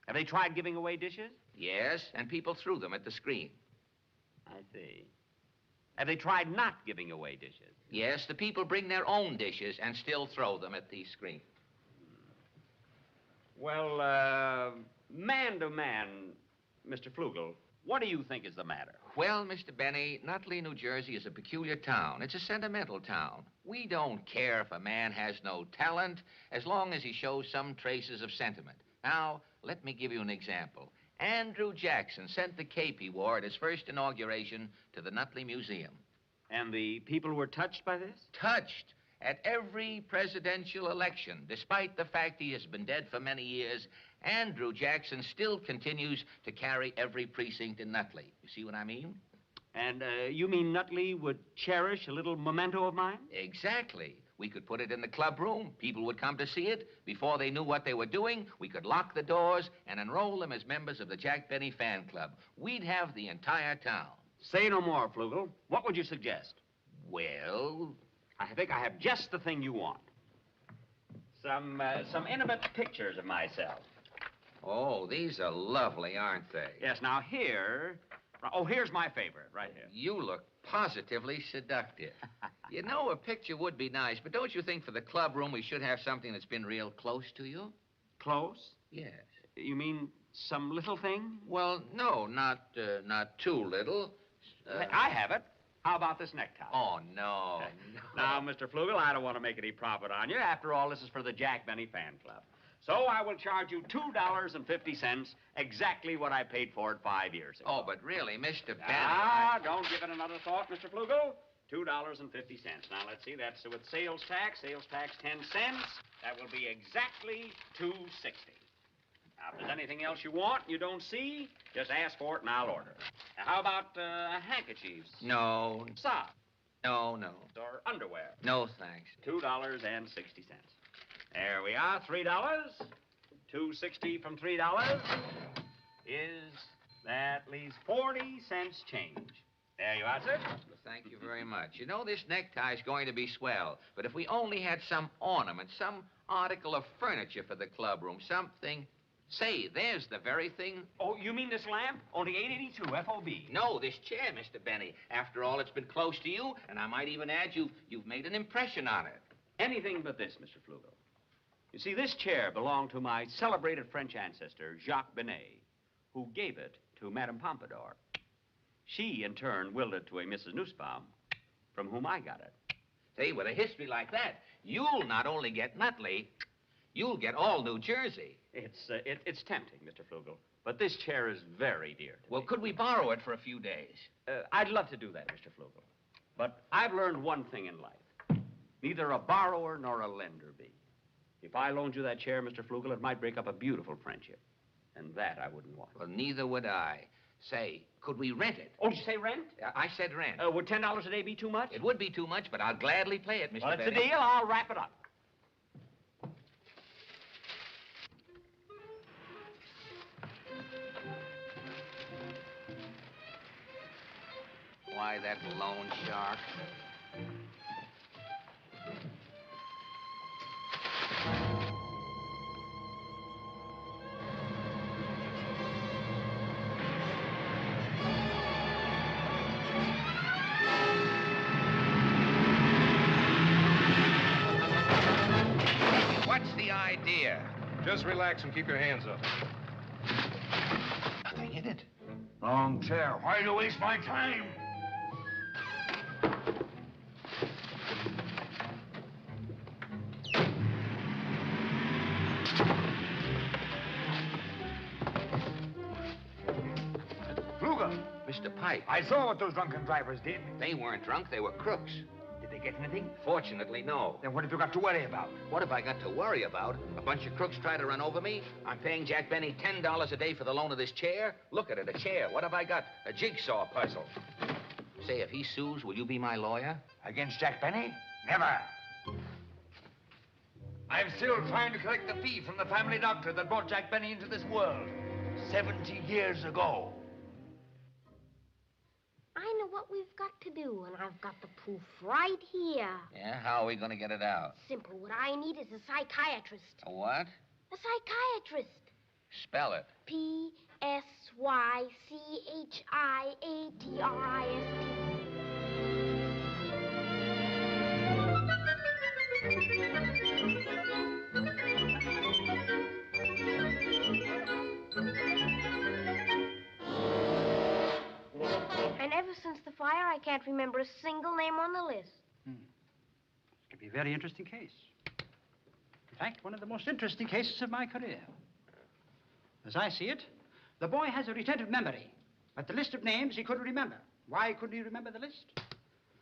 Have they tried giving away dishes? Yes, and people threw them at the screen. I see. Have they tried not giving away dishes? Yes, the people bring their own dishes and still throw them at the screen. Well, man to man, Mr. Flugel, what do you think is the matter? Well, Mr. Benny, Nutley, New Jersey is a peculiar town. It's a sentimental town. We don't care if a man has no talent as long as he shows some traces of sentiment. Now, let me give you an example. Andrew Jackson sent the cape he wore at his first inauguration to the Nutley Museum. And the people were touched by this? Touched. At every presidential election, despite the fact he has been dead for many years, Andrew Jackson still continues to carry every precinct in Nutley. You see what I mean? And you mean Nutley would cherish a little memento of mine? Exactly. We could put it in the club room. People would come to see it. Before they knew what they were doing, we could lock the doors and enroll them as members of the Jack Benny fan club. We'd have the entire town. Say no more, Flugel. What would you suggest? Well, I think I have just the thing you want. Some intimate pictures of myself. Oh, these are lovely, aren't they? Yes, now here... Oh, here's my favorite, right here. You look positively seductive. You know, a picture would be nice, but don't you think for the club room we should have something that's been real close to you? Close? Yes. You mean some little thing? Well, no, not too little. I have it. How about this necktie? Oh, no. Now, Mr. Flugel, I don't want to make any profit on you. After all, this is for the Jack Benny fan club. So I will charge you $2.50, exactly what I paid for it 5 years ago. Oh, but really, Mr. Benny... Don't give it another thought, Mr. Flugel. $2.50. Now, let's see, that's with sales tax 10 cents. That will be exactly $2.60. Now, if there's anything else you want you don't see, just ask for it and I'll order it. Now, how about handkerchiefs? No. Socks? No. Or underwear? No, thanks. $2.60. There we are, $3. $2.60 from $3 that leaves 40 cents change. There you are, sir. Well, thank you very much. You know, this necktie is going to be swell, but if we only had some ornament, some article of furniture for the clubroom, something... Say, there's the very thing. Oh, you mean this lamp? Only $8.82 FOB. No, this chair, Mr. Benny. After all, it's been close to you, and I might even add you've made an impression on it. Anything but this, Mr. Flugel. You see, this chair belonged to my celebrated French ancestor, Jacques Binnie, who gave it to Madame Pompadour. She, in turn, willed it to a Mrs. Nussbaum, from whom I got it. Say, with a history like that, you'll not only get Nutley, you'll get all New Jersey. It's tempting, Mr. Flugel, but this chair is very dear to me. Well, could we borrow it for a few days? I'd love to do that, Mr. Flugel. But I've learned one thing in life. Neither a borrower nor a lender be. If I loaned you that chair, Mr. Flugel, it might break up a beautiful friendship. And that I wouldn't want. Well, neither would I. Say, could we rent it? Oh, did you say rent? I said rent. Would $10 a day be too much? It would be too much, but I'll gladly play it, Mr. Well, it's a Benny. deal. I'll wrap it up. Why, that loan shark. What's the idea? Just relax and keep your hands up. Nothing in it. Wrong chair. Why do you waste my time? Mr. Pike. I saw what those drunken drivers did. They weren't drunk, they were crooks. Did they get anything? Fortunately, no. Then what have you got to worry about? What have I got to worry about? A bunch of crooks try to run over me? I'm paying Jack Benny $10 a day for the loan of this chair? Look at it, a chair. What have I got? A jigsaw puzzle. Say, if he sues, will you be my lawyer? Against Jack Benny? Never. I'm still trying to collect the fee from the family doctor that brought Jack Benny into this world 70 years ago. I know what we've got to do, and I've got the proof right here. Yeah? How are we going to get it out? Simple. What I need is a psychiatrist. A what? A psychiatrist. Spell it. And ever since the fire, I can't remember a single name on the list. This could be a very interesting case. In fact, one of the most interesting cases of my career. As I see it, the boy has a retentive memory, but the list of names he couldn't remember. Why couldn't he remember the list?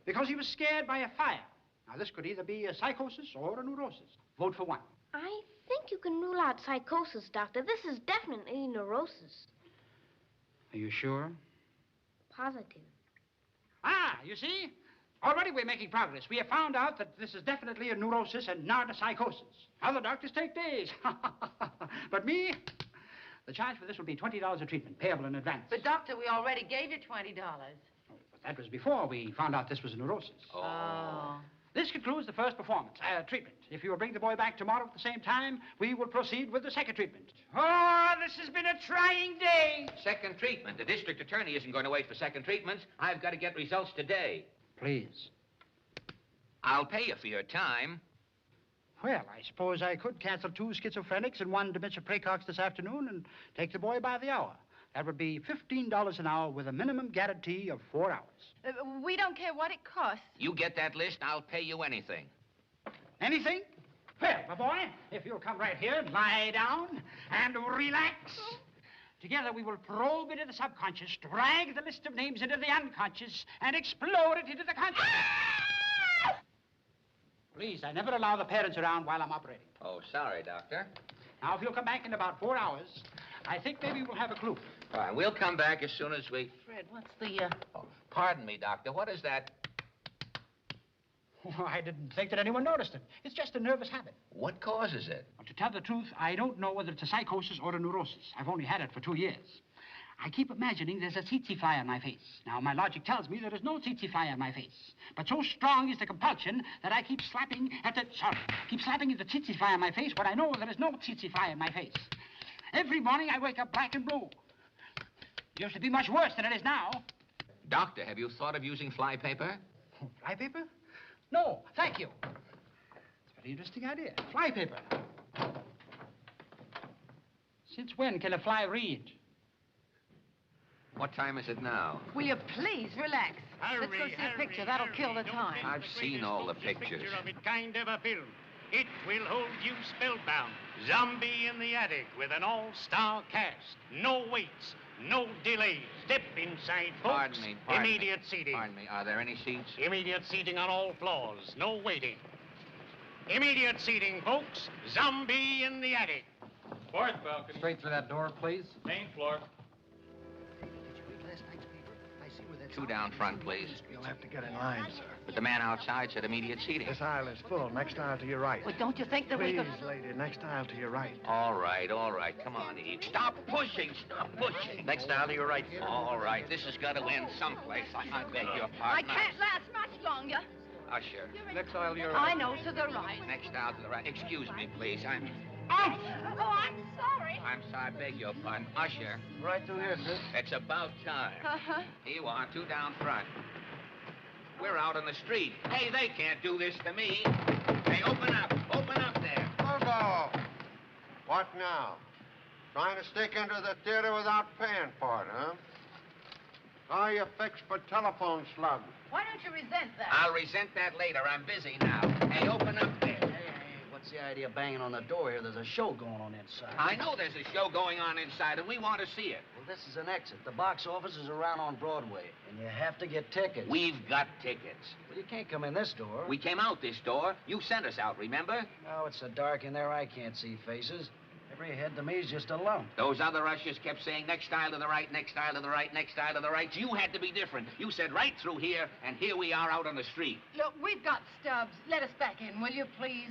Because he was scared by a fire. Now, this could either be a psychosis or a neurosis. Vote for one. I think you can rule out psychosis, Doctor. This is definitely neurosis. Are you sure? Positive. Ah, you see? Already we're making progress. We have found out that this is definitely a neurosis and not a psychosis. Other doctors take days. But me, the charge for this will be $20 a treatment, payable in advance. But, Doctor, we already gave you $20. But that was before we found out this was a neurosis. Oh. This concludes the first performance, treatment. If you will bring the boy back tomorrow at the same time, we will proceed with the second treatment. Oh, this has been a trying day. Second treatment. The district attorney isn't going to wait for second treatments. I've got to get results today. Please. I'll pay you for your time. Well, I suppose I could cancel 2 schizophrenics and 1 dementia praecox this afternoon and take the boy by the hour. That would be $15 an hour with a minimum guarantee of 4 hours. We don't care what it costs. You get that list, I'll pay you anything. Anything? Well, my boy, if you'll come right here, lie down, and relax. Together we will probe into the subconscious, drag the list of names into the unconscious, and explode it into the conscious. Please, I never allow the parents around while I'm operating. Oh, sorry, Doctor. Now, if you'll come back in about 4 hours, I think maybe we'll have a clue. All right, we'll come back as soon as we... Fred, what's the, Oh, pardon me, Doctor. What is that? Oh, I didn't think that anyone noticed it. It's just a nervous habit. What causes it? Well, to tell the truth, I don't know whether it's a psychosis or a neurosis. I've only had it for 2 years. I keep imagining there's a tsetse fly on my face. Now, my logic tells me there is no tsetse fly on my face. But so strong is the compulsion that I keep slapping at the tsetse fly on my face when I know there is no tsetse fly on my face. Every morning I wake up black and blue. It used to be much worse than it is now. Doctor, have you thought of using fly paper? Oh, fly paper? No, thank you. It's a very interesting idea. Fly paper. Since when can a fly read? What time is it now? Will you please relax? Let's go see a picture. That'll kill the time. I've seen all the pictures. Of it kind of a film. It will hold you spellbound. Zombie in the attic with an all-star cast. No waits, no delays. Step inside, folks. Pardon me. Immediate seating. Pardon me. Are there any seats? Immediate seating on all floors. No waiting. Immediate seating, folks. Zombie in the attic. Fourth balcony. Straight through that door, please. Main floor. two down front, please. You'll have to get in line, sir. But the man outside said immediate seating. This aisle is full. Next aisle to your right. Well, don't you think that we Please, could... lady, next aisle to your right. All right. Come on, Eve. Stop pushing. Next aisle to your right. All right, this has got to end someplace. I beg your I pardon. can't last much longer. Usher. Next aisle to your I know, to the right. Next aisle to the right. Excuse me, please. Oh, I'm sorry. I'm sorry. I beg your pardon. Usher. Right through here, sir. It's about time. Uh-huh. Here you are, two down front. We're out on the street. Hey, they can't do this to me. Hey, open up there. Hugo! What now? Trying to stick into the theater without paying for it, huh? How you fixed for telephone slugs? Why don't you resent that? I'll resent that later. I'm busy now. Hey, open up there. What's the idea of banging on the door here? There's a show going on inside. I know there's a show going on inside, and we want to see it. Well, this is an exit. The box office is around on Broadway, and you have to get tickets. We've got tickets. Well, you can't come in this door. We came out this door. You sent us out, remember? No, it's so dark in there I can't see faces. Every head to me is just a lump. Those other ushers kept saying, next aisle to the right, next aisle to the right, next aisle to the right. You had to be different. You said right through here, and here we are out on the street. Look, we've got stubs. Let us back in, will you, please?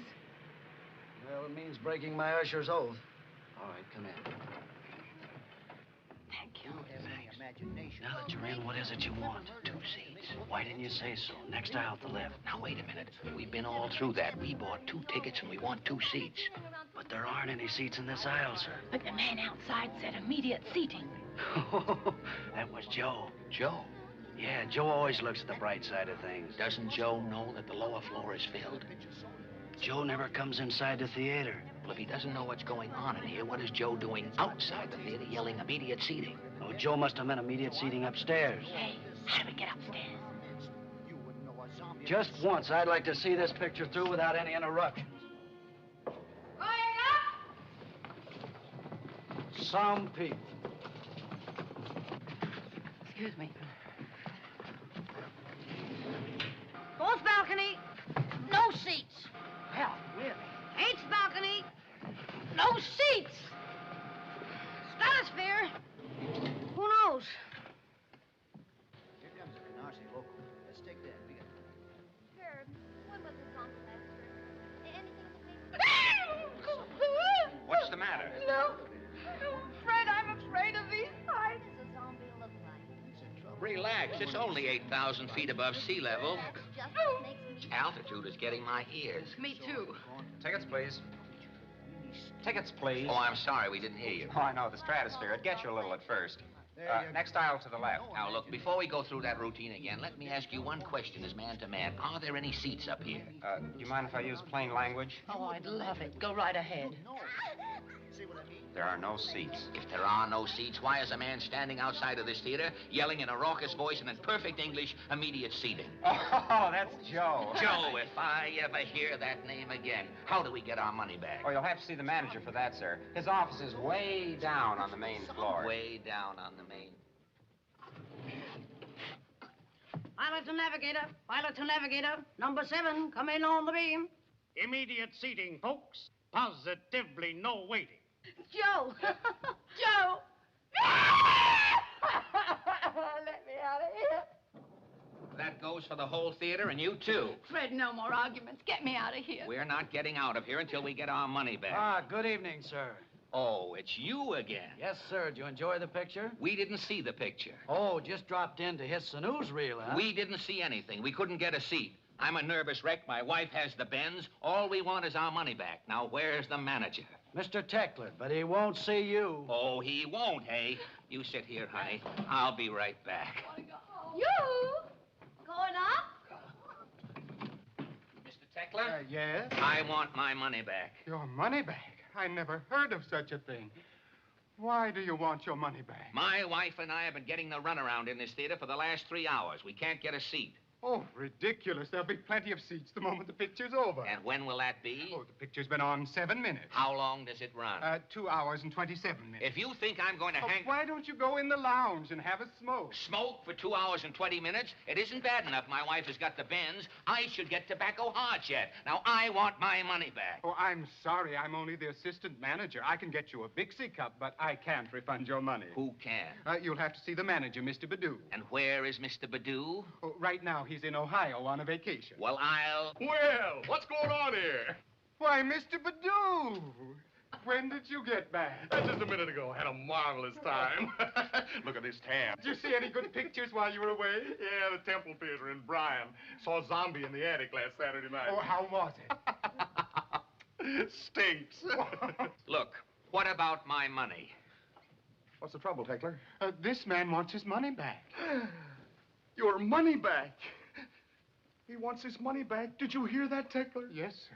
Well, it means breaking my usher's oath. All right, come in. Thank you. Now that you're in, what is it you want? 2 seats. Why didn't you say so? Next aisle to the left. Now, wait a minute. We've been all through that. We bought 2 tickets, and we want 2 seats. But there aren't any seats in this aisle, sir. But the man outside said immediate seating. That was Joe. Joe? Yeah, Joe always looks at the bright side of things. Doesn't Joe know that the lower floor is filled? Joe never comes inside the theater. Well, if he doesn't know what's going on in here, what is Joe doing outside the theater yelling immediate seating? Oh, Joe must have meant immediate seating upstairs. Hey, how do we get upstairs? Just once, I'd like to see this picture through without any interruptions. Some people. Excuse me. Fourth balcony, no seats. Hell, really? Eighth balcony, no seats. Stratosphere, who knows? Here comes the Canarsie local. Let's take that. We got... Sir, when was this on semester? Anything What's the matter? No. I'm afraid of these heights. What does a zombie look like? Relax. It's only 8,000 feet above sea level. That's just what makes me... Altitude is getting my ears. Me too. Tickets, please. Tickets, please. Oh, I'm sorry. We didn't hear you. Oh, I know, the stratosphere. It gets you a little at first. Next aisle to the left. Now, look, before we go through that routine again, let me ask you one question as man to man. Are there any seats up here? Do you mind if I use plain language? Oh, I'd love it. Go right ahead. There are no seats. If there are no seats, why is a man standing outside of this theater yelling in a raucous voice and in perfect English, immediate seating? Oh, that's Joe. Joe, if I ever hear that name again, how do we get our money back? Oh, you'll have to see the manager for that, sir. His office is way down on the main floor. Way down on the main. Pilot to navigator. Pilot to navigator. Number 7, come in on the beam. Immediate seating, folks. Positively no waiting. Joe! Joe! Let me out of here. That goes for the whole theater and you too. Fred, no more arguments. Get me out of here. We're not getting out of here until we get our money back. Ah, good evening, sir. Oh, it's you again. Yes, sir. Did you enjoy the picture? We didn't see the picture. Oh, just dropped in to hiss the newsreel, huh? We didn't see anything. We couldn't get a seat. I'm a nervous wreck. My wife has the bends. All we want is our money back. Now, where's the manager? Mr. Teckler, but he won't see you. Oh, he won't, hey? You sit here, honey. I'll be right back. You? Going up? Mr. Teckler? Yes? I want my money back. Your money back? I never heard of such a thing. Why do you want your money back? My wife and I have been getting the runaround in this theater for the last 3 hours. We can't get a seat. Oh, ridiculous. There'll be plenty of seats the moment the picture's over. And when will that be? Oh, the picture's been on 7 minutes. How long does it run? 2 hours and 27 minutes. If you think I'm going to hang... Why don't you go in the lounge and have a smoke? Smoke for 2 hours and 20 minutes? It isn't bad enough my wife has got the bends. I should get tobacco hard yet. Now, I want my money back. Oh, I'm sorry. I'm only the assistant manager. I can get you a Bixie cup, but I can't refund your money. Who can? You'll have to see the manager, Mr. Badu. And where is Mr. Badu? Oh, right now, he's in Ohio on a vacation. Well, I'll... Well, what's going on here? Why, Mr. Badu! When did you get back? Just a minute ago. Had a marvelous time. Look at this tan. Did you see any good pictures while you were away? Yeah, the Temple Theater in Bryan. Saw a zombie in the attic last Saturday night. Oh, how was it? Stinks. Look, what about my money? What's the trouble, Tickler? This man wants his money back. Your money back? He wants his money back. Did you hear that, Tickler? Yes, sir.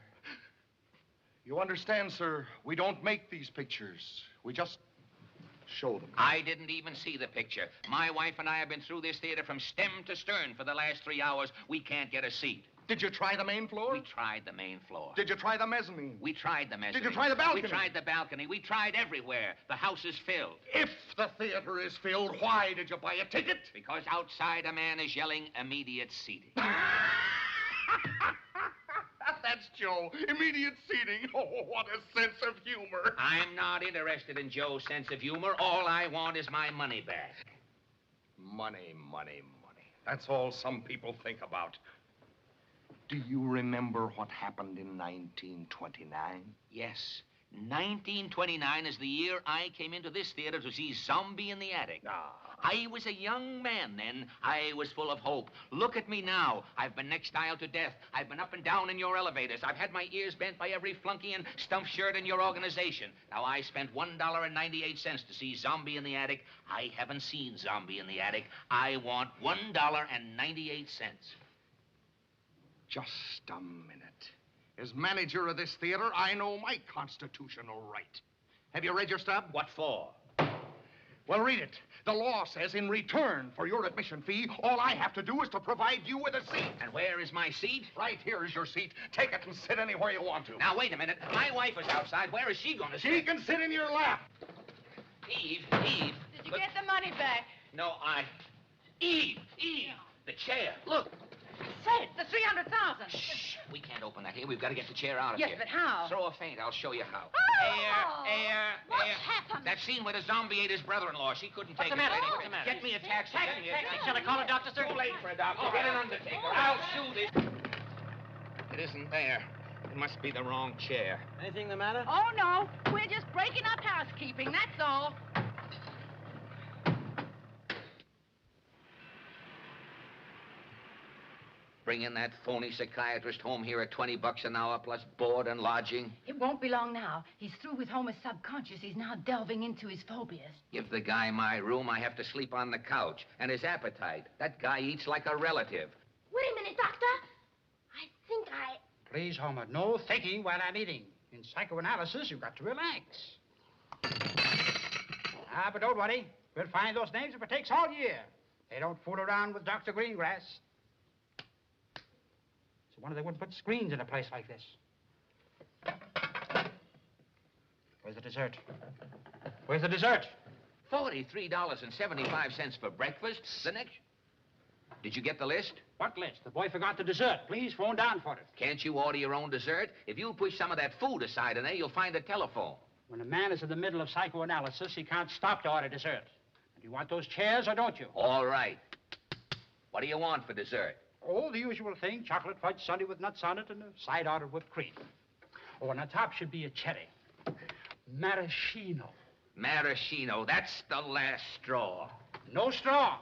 You understand, sir, we don't make these pictures. We just show them. I didn't even see the picture. My wife and I have been through this theater from stem to stern for the last 3 hours. We can't get a seat. Did you try the main floor? We tried the main floor. Did you try the mezzanine? We tried the mezzanine. Did you try the balcony? We tried the balcony. We tried everywhere. The house is filled. If the theater is filled, why did you buy a ticket? Because outside a man is yelling immediate seating. That's Joe. Immediate seating. Oh, what a sense of humor. I'm not interested in Joe's sense of humor. All I want is my money back. Money, money, money. That's all some people think about. Do you remember what happened in 1929? Yes. 1929 is the year I came into this theater to see Zombie in the Attic. I was a young man then. I was full of hope. Look at me now. I've been next aisle to death. I've been up and down in your elevators. I've had my ears bent by every flunky and stumped shirt in your organization. Now, I spent $1.98 to see Zombie in the Attic. I haven't seen Zombie in the Attic. I want $1.98. Just a minute. As manager of this theater, I know my constitutional right. Have you read your stub? What for? Well, read it. The law says in return for your admission fee, all I have to do is to provide you with a seat. And where is my seat? Right here is your seat. Take it and sit anywhere you want to. Now, wait a minute. My wife is outside. Where is she going to sit? She can sit in your lap. Eve. Did you get the money back? No, Eve, the chair. Look. Said the 300,000. Shh. We can't open that here. We've got to get the chair out of yes, here. Yes, but how? Throw a feint. I'll show you how. Oh! Air. What's happened? That scene where the zombie ate his brother-in-law. She couldn't take it. What's the matter? Get me a taxi. Shall I call a doctor, sir? Too late for a doctor. Get an undertaker. I'll sue this. It isn't there. It must be the wrong chair. Anything the matter? Oh, no. We're just breaking up housekeeping, that's all. Bringing that phony psychiatrist home here at $20 an hour plus board and lodging. It won't be long now. He's through with Homer's subconscious. He's now delving into his phobias. Give the guy my room, I have to sleep on the couch. And his appetite. That guy eats like a relative. Wait a minute, Doctor. I think Please, Homer, no thinking while I'm eating. In psychoanalysis, you've got to relax. But don't worry. We'll find those names if it takes all year. They don't fool around with Dr. Greengrass. So wonder they wouldn't put screens in a place like this. Where's the dessert? Where's the dessert? $43.75 for breakfast. The next... Did you get the list? What list? The boy forgot the dessert. Please phone down for it. Can't you order your own dessert? If you push some of that food aside in there, you'll find a telephone. When a man is in the middle of psychoanalysis, he can't stop to order dessert. And you want those chairs, or don't you? All right. What do you want for dessert? Oh, the usual thing. Chocolate fudge sundae with nuts on it and a side order of whipped cream. Oh, and on top should be a cherry. Maraschino. Maraschino. That's the last straw. No straw.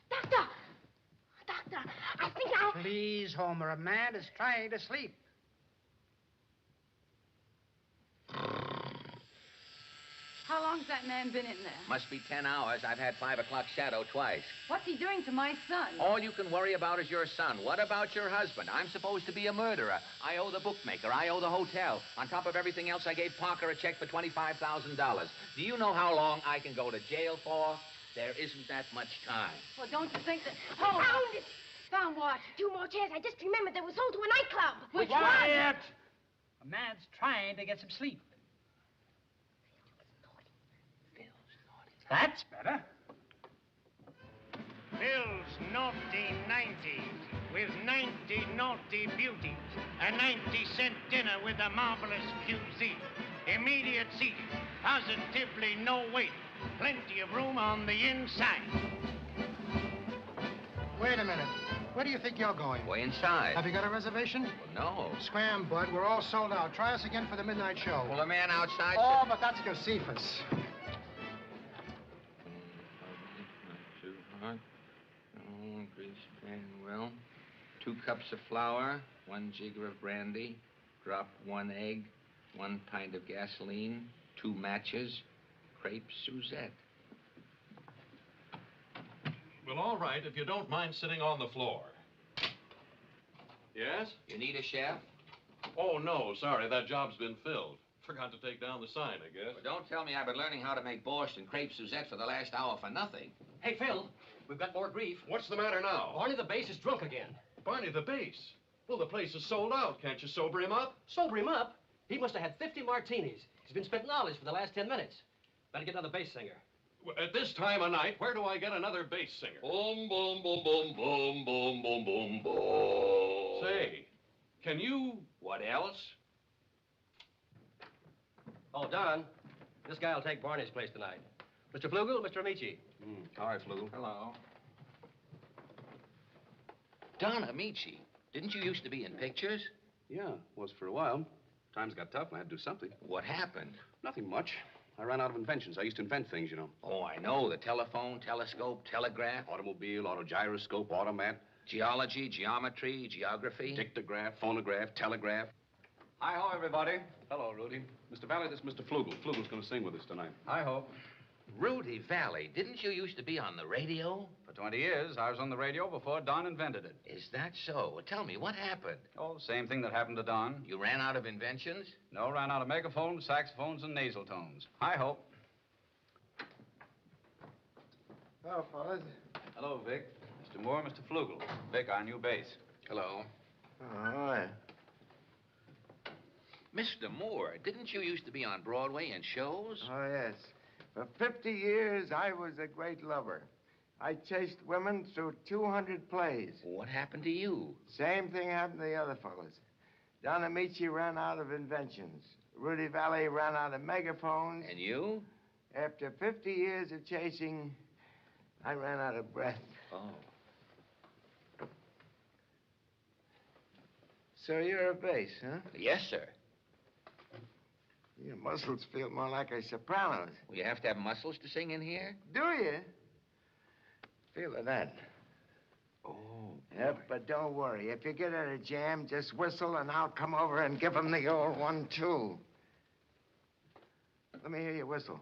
Doctor, I think I'll... Please, Homer, a man is trying to sleep. How long's that that man been in there? Must be 10 hours. I've had 5 o'clock shadow twice. What's he doing to my son? All you can worry about is your son. What about your husband? I'm supposed to be a murderer. I owe the bookmaker. I owe the hotel. On top of everything else, I gave Parker a check for $25,000. Do you know how long I can go to jail for? There isn't that much time. Well, don't you think that... Hold Found on. it! Found what? 2 more chairs. I just remembered they were sold to a nightclub. Which Quiet! A man's trying to get some sleep. That's better. Phil's naughty 90 with 90 naughty beauties. A 90-cent dinner with a marvelous QZ. Immediate seating. Positively no waiting. Plenty of room on the inside. Wait a minute. Where do you think you're going? Way inside. Have you got a reservation? Well, no. Scram, Bud. We're all sold out. Try us again for the midnight show. Well, the man outside... Oh, but that's Josephus. Too hot. Oh, grease pan well. 2 cups of flour, 1 jigger of brandy, drop 1 egg, 1 pint of gasoline, 2 matches, crepe Suzette. Well, all right, if you don't mind sitting on the floor. Yes? You need a chef? Oh, no, sorry, that job's been filled. Forgot to take down the sign, I guess. Well, don't tell me I've been learning how to make borscht and crepe Suzette for the last hour for nothing. Hey, Phil, we've got more grief. What's the matter now? Barney the bass is drunk again. Barney the bass? Well, the place is sold out. Can't you sober him up? Sober him up? He must have had 50 martinis. He's been spitting knowledge for the last 10 minutes. Better get another bass singer. Well, at this time of night, where do I get another bass singer? Boom, boom, boom, boom, boom, boom, boom, boom, boom. Say, can you... What else? Oh, Don, this guy will take Barney's place tonight. Mr. Flugel, Mr. Ameche. Hi, Flugel. Hello. Don Ameche, didn't you used to be in pictures? Yeah, was for a while. Times got tough and I had to do something. What happened? Nothing much. I ran out of inventions. I used to invent things, you know. Oh, I know. The telephone, telescope, telegraph. Automobile, autogyroscope, automat. Geology, geometry, geography. Dictograph, phonograph, telegraph. Hi-ho, everybody. Hello, Rudy. Mr. Vallee, this is Mr. Flugel. Flugel's going to sing with us tonight. Hi-ho. Rudy Vallee, didn't you used to be on the radio? For 20 years, I was on the radio before Don invented it. Is that so? Well, tell me, what happened? Oh, the same thing that happened to Don. You ran out of inventions? No, ran out of megaphones, saxophones, and nasal tones. Hi-ho. Hello, fellas. Hello, Vic. Mr. Moore, Mr. Flugel. Vic, our new bass. Hello. Oh, yeah. Mr. Moore, didn't you used to be on Broadway in shows? Oh, yes. For 50 years, I was a great lover. I chased women through 200 plays. What happened to you? Same thing happened to the other fellas. Don Ameche ran out of inventions. Rudy Vallee ran out of megaphones. And you? After 50 years of chasing, I ran out of breath. Oh. So you're a bass, huh? Yes, sir. Your muscles feel more like a soprano's. Well, you have to have muscles to sing in here? Do you? Feel of that. Oh, Yep, but don't worry. If you get at a jam, just whistle and I'll come over and give them the old 1-2. Let me hear you whistle.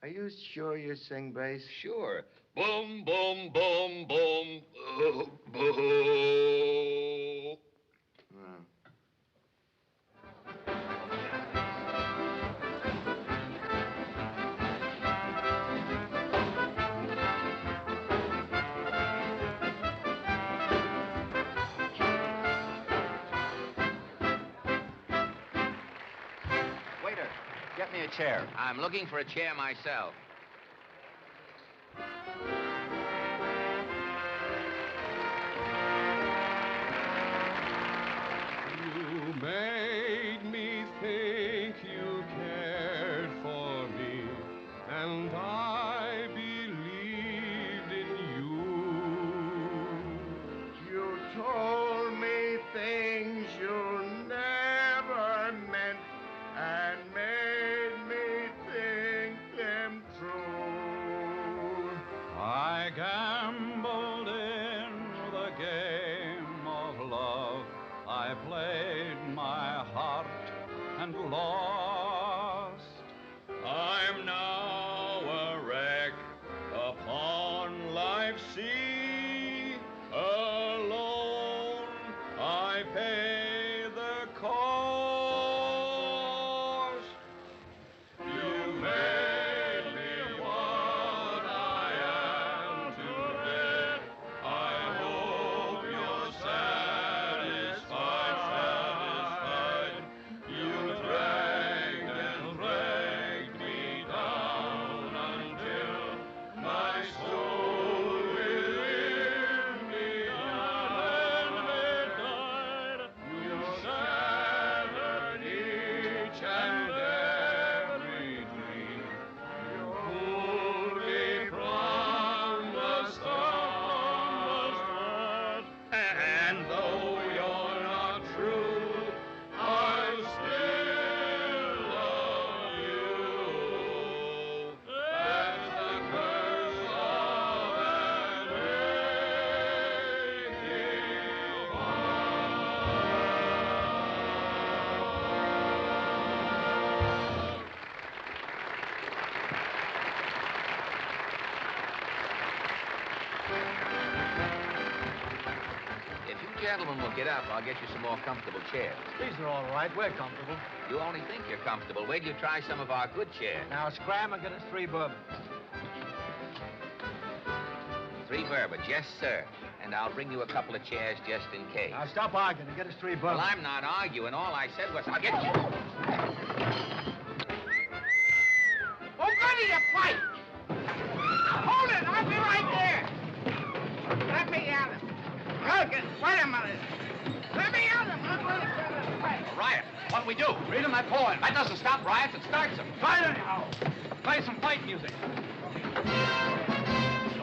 Are you sure you sing bass? Sure. Boom, boom, boom, boom, boom, boom. Waiter, get me a chair. I'm looking for a chair myself. You made me think you cared for me, and I believed in you. You told me things you never meant and made me think them true. I gambled in the game of love. I played my gentlemen will get up, I'll get you some more comfortable chairs. These are all right. We're comfortable. You only think you're comfortable. Wait till you try some of our good chairs. Now, scram and get us 3 bourbons. 3 bourbons, yes, sir. And I'll bring you a couple of chairs just in case. Now, stop arguing and get us 3 bourbons. Well, I'm not arguing. All I said was I'll get you. Oh, goody, you fight! Hold it! I'll be right there! Let me out of it. Look, wait a minute. Let me out of it. I'm going to turn this way. A riot. What'll we do? Read him my poem. That doesn't stop riots, it starts them. Try it anyhow. Play some fight music. The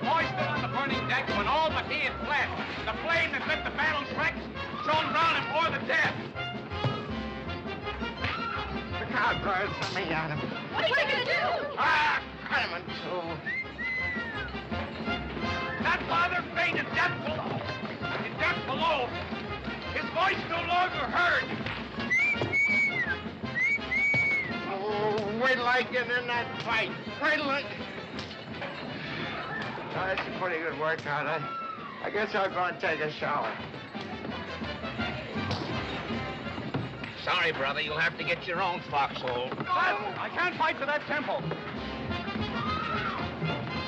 boy stood on the burning deck when all but he had fled. The flame that lit the battle's wrecks shone round him o'er the dead. The cowgirls, let me out of it. What are you going to do? Ah, Carmen, too. That father fainted death below. In death below, his voice no longer heard. Oh, wait till I get in that fight. Wait till I... That's a pretty good workout. I guess I'll go and take a shower. Sorry, brother. You'll have to get your own foxhole. I can't fight to that tempo.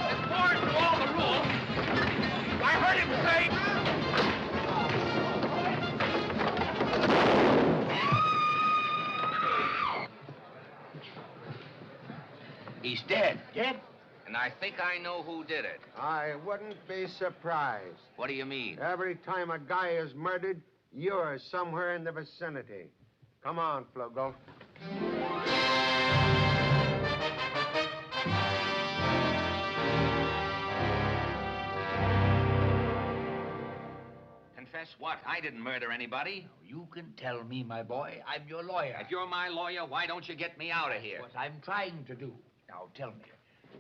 As far as to all the rules, I heard him say... He's dead. Dead? And I think I know who did it. I wouldn't be surprised. What do you mean? Every time a guy is murdered, you're somewhere in the vicinity. Come on, Flugel. Confess what? I didn't murder anybody. You can tell me, my boy. I'm your lawyer. If you're my lawyer, why don't you get me out of here? What I'm trying to do. Now, tell me,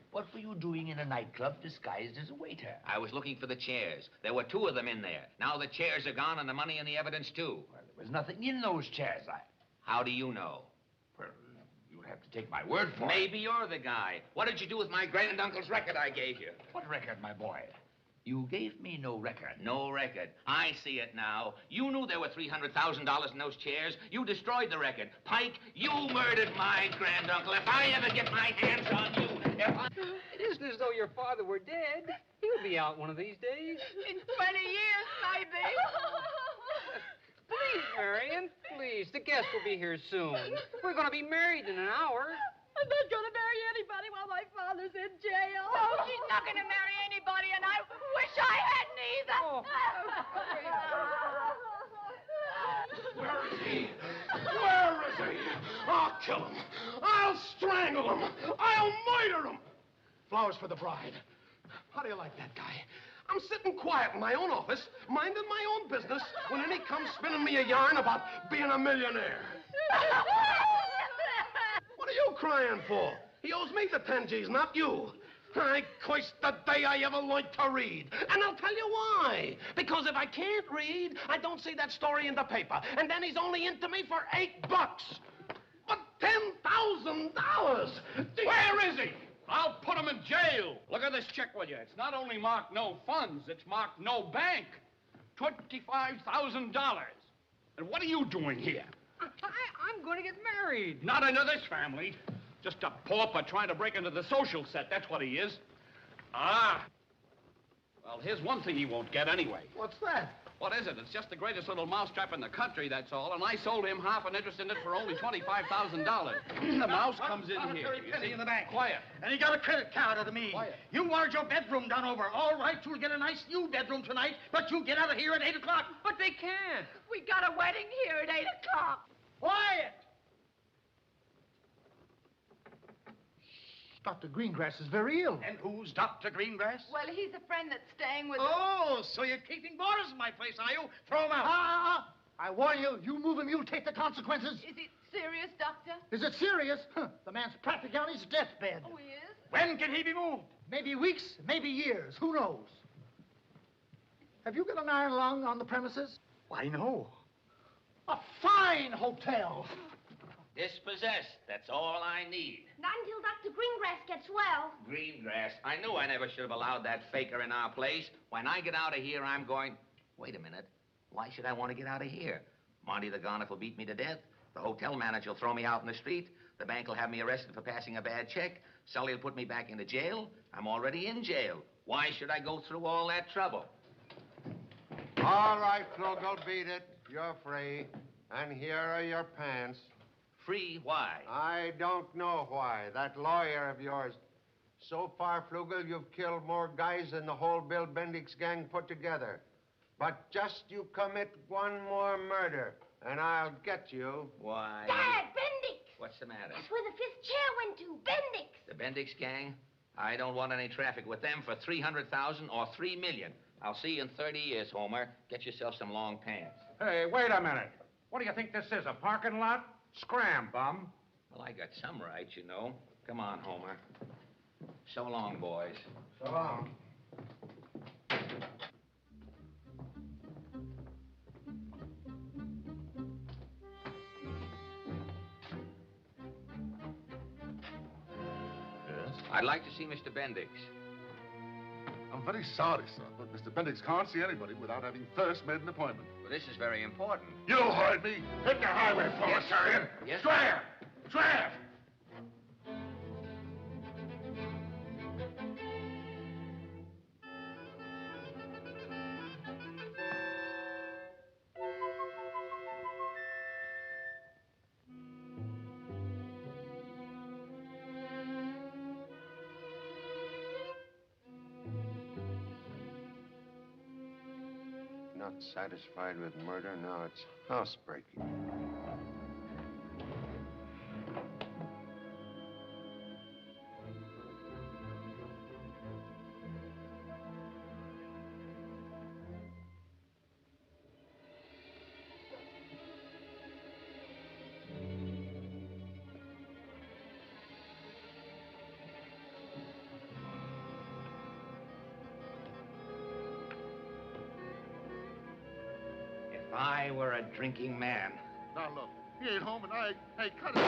what were you doing in a nightclub disguised as a waiter? I was looking for the chairs. There were 2 of them in there. Now the chairs are gone and the money and the evidence, too. Well, there was nothing in those chairs. How do you know? Well, you'll have to take my word for Maybe you're the guy. What did you do with my granduncle's record I gave you? What record, my boy? You gave me no record. No record. I see it now. You knew there were $300,000 in those chairs. You destroyed the record. Pike, you murdered my granduncle. If I ever get my hands on you, It isn't as though your father were dead. He'll be out one of these days. In 20 years, maybe. Please, Marion, please. The guest will be here soon. We're going to be married in an hour. I'm not going to marry anybody while my father's in jail. Oh, she's not going to marry anybody, and I wish I hadn't either. Where is he? Where is he? I'll kill him. I'll strangle him. I'll murder him. Flowers for the bride. How do you like that guy? I'm sitting quiet in my own office, minding my own business, when then he comes spinning me a yarn about being a millionaire. What are you crying for? He owes me the 10 G's, not you. I cursed the day I ever learned to read. And I'll tell you why. Because if I can't read, I don't see that story in the paper. And then he's only into me for $8. But $10,000! Where is he? I'll put him in jail. Look at this check, will you? It's not only marked no funds, it's marked no bank. $25,000. And what are you doing here? I'm going to get married. Not into this family. Just a pauper trying to break into the social set. That's what he is. Ah. Well, here's one thing he won't get anyway. What's that? What is it? It's just the greatest little mousetrap in the country, that's all. And I sold him half an interest in it for only $25,000. The mouse comes in here. Very penny in the bank. Quiet. And he got a credit card out of me. Quiet. You wanted your bedroom done over. All right, you'll get a nice new bedroom tonight, but you get out of here at 8 o'clock. But they can't. We got a wedding here at 8 o'clock. Quiet! Dr. Greengrass is very ill. And who's Dr. Greengrass? Well, he's a friend that's staying with Oh, so you're keeping boarders in my place, are you? Throw him out. I warn you, you move him, you'll take the consequences. Is it serious, Doctor? Is it serious? Huh. The man's practically on his deathbed. Oh, he is? When can he be moved? Maybe weeks, maybe years. Who knows? Have you got an iron lung on the premises? Why, no. A fine hotel. Dispossessed. That's all I need. Not until Dr. Greengrass gets well. Greengrass. I knew I never should have allowed that faker in our place. When I get out of here, I'm going... Wait a minute. Why should I want to get out of here? Monty the Garnet will beat me to death. The hotel manager will throw me out in the street. The bank will have me arrested for passing a bad check. Sully will put me back into jail. I'm already in jail. Why should I go through all that trouble? All right, Flugel, beat it. You're free. And here are your pants. Free? Why? I don't know why. That lawyer of yours. So far, Flugel, you've killed more guys than the whole Bill Bendix gang put together. But just you commit one more murder, and I'll get you. Why? Dad, Bendix! What's the matter? That's where the fifth chair went to. Bendix! The Bendix gang? I don't want any traffic with them for $300,000 or $3 million. I'll see you in 30 years, Homer. Get yourself some long pants. Hey, wait a minute. What do you think this is, a parking lot? Scram, bum. Well, I got some rights, you know. Come on, Homer. So long, boys. So long. I'd like to see Mr. Bendix. I'm very sorry, sir, but Mr. Bendix can't see anybody without having first made an appointment. Well, this is very important. You heard me. Hit the highway, proletarian. Yes, Drive! Drive! Not satisfied with murder, now it's housebreaking. If I were a drinking man. Now, look, he ain't home, and I cut it.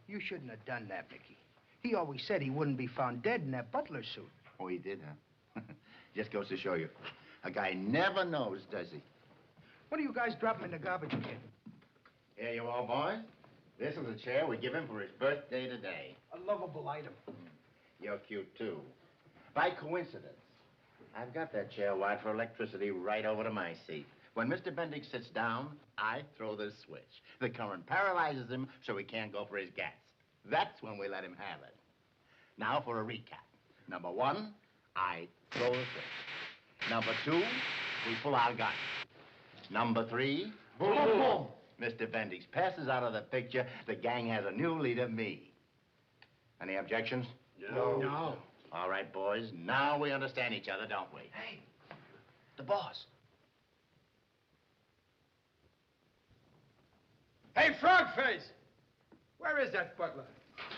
You shouldn't have done that, Mickey. He always said he wouldn't be found dead in that butler suit. Oh, he did, huh? Just goes to show you. A guy never knows, does he? What are you guys dropping in the garbage can? Here you are, boys. This is a chair we give him for his birthday today. A lovable item. You're cute, too. By coincidence, I've got that chair wired for electricity right over to my seat. When Mr. Bendix sits down, I throw the switch. The current paralyzes him so he can't go for his gas. That's when we let him have it. Now for a recap. Number one, I throw the switch. Number two, we pull our gun. Number three, boom, boom, boom. Mr. Bendix passes out of the picture. The gang has a new leader, me. Any objections? No. All right, boys. Now we understand each other, don't we? Hey, the boss. Hey, Frogface! Where is that butler?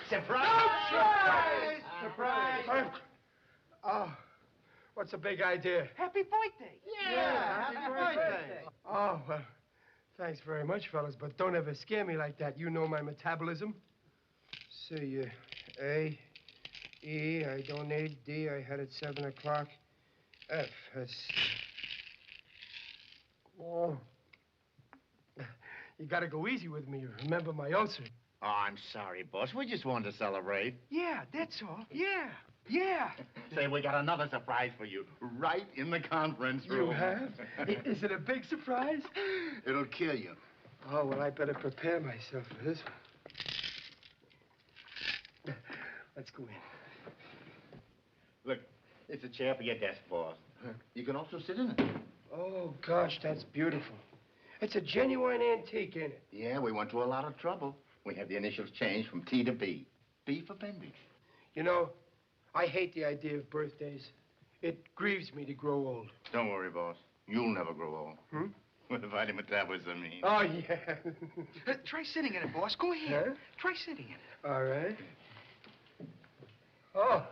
Surprise! Surprise! Surprise! Oh, what's the big idea? Happy birthday. Yeah, happy birthday. Oh, well, thanks very much, fellas, but don't ever scare me like that. You know my metabolism. See, A, E, I don't need. D, I had at 7 o'clock. F, that's... Oh. You gotta go easy with me. Remember my ulcer. Oh, I'm sorry, boss. We just wanted to celebrate. Yeah, that's all. Yeah. Say, we got another surprise for you, right in the conference room. You have? Is it a big surprise? It'll kill you. Oh, well, I better prepare myself for this one. Let's go in. Look, it's a chair for your desk, boss. You can also sit in it. Oh, gosh, that's beautiful. It's a genuine antique, ain't it? Yeah, we went to a lot of trouble. We had the initials changed from T to B. B for Bendix. You know, I hate the idea of birthdays. It grieves me to grow old. Don't worry, boss. You'll never grow old. Hmm? What the fighting metabolism means. Oh, yeah. Try sitting in it, boss. Go ahead. Huh? Try sitting in it. All right. Oh,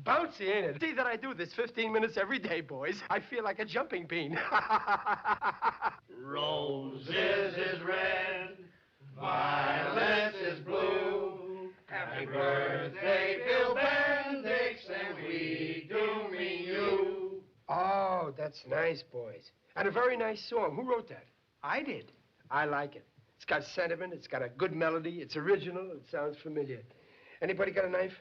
bouncy, ain't it? See that I do this 15 minutes every day, boys. I feel like a jumping bean. Roses is red, violets is blue. Happy birthday, Bill Bendix, and we That's nice, boys. And a very nice song. Who wrote that? I did. I like it. It's got sentiment, it's got a good melody, it's original, it sounds familiar. Anybody got a knife?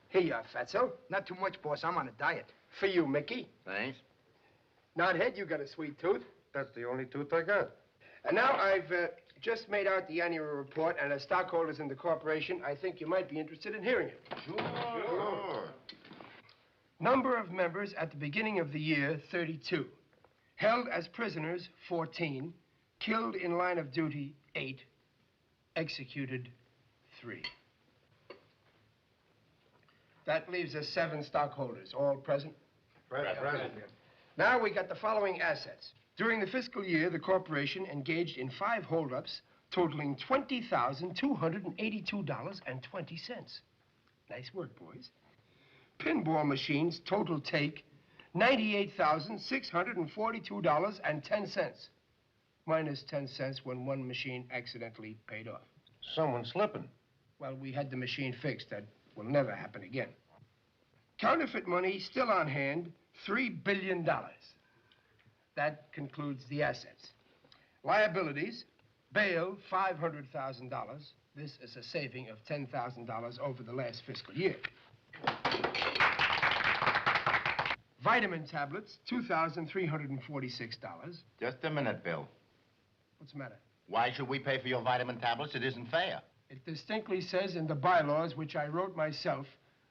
Here you are, Fatso. Not too much, boss. I'm on a diet. For you, Mickey. Thanks. Knothead, you got a sweet tooth. That's the only tooth I got. And now I've just made out the annual report, and as stockholders in the corporation, I think you might be interested in hearing it. Sure. Number of members at the beginning of the year, 32. Held as prisoners, 14. Killed in line of duty, 8. Executed, 3. That leaves us 7 stockholders, all present. Present. Now we got the following assets. During the fiscal year, the corporation engaged in 5 holdups totaling $20,282.20. Nice work, boys. Pinball machines, total take, $98,642.10. Minus 10 cents when one machine accidentally paid off. Someone's slipping. Well, we had the machine fixed. That will never happen again. Counterfeit money still on hand, $3 billion. That concludes the assets. Liabilities, bail, $500,000. This is a saving of $10,000 over the last fiscal year. Vitamin tablets, $2,346. Just a minute, Bill. What's the matter? Why should we pay for your vitamin tablets? It isn't fair. It distinctly says in the bylaws, which I wrote myself,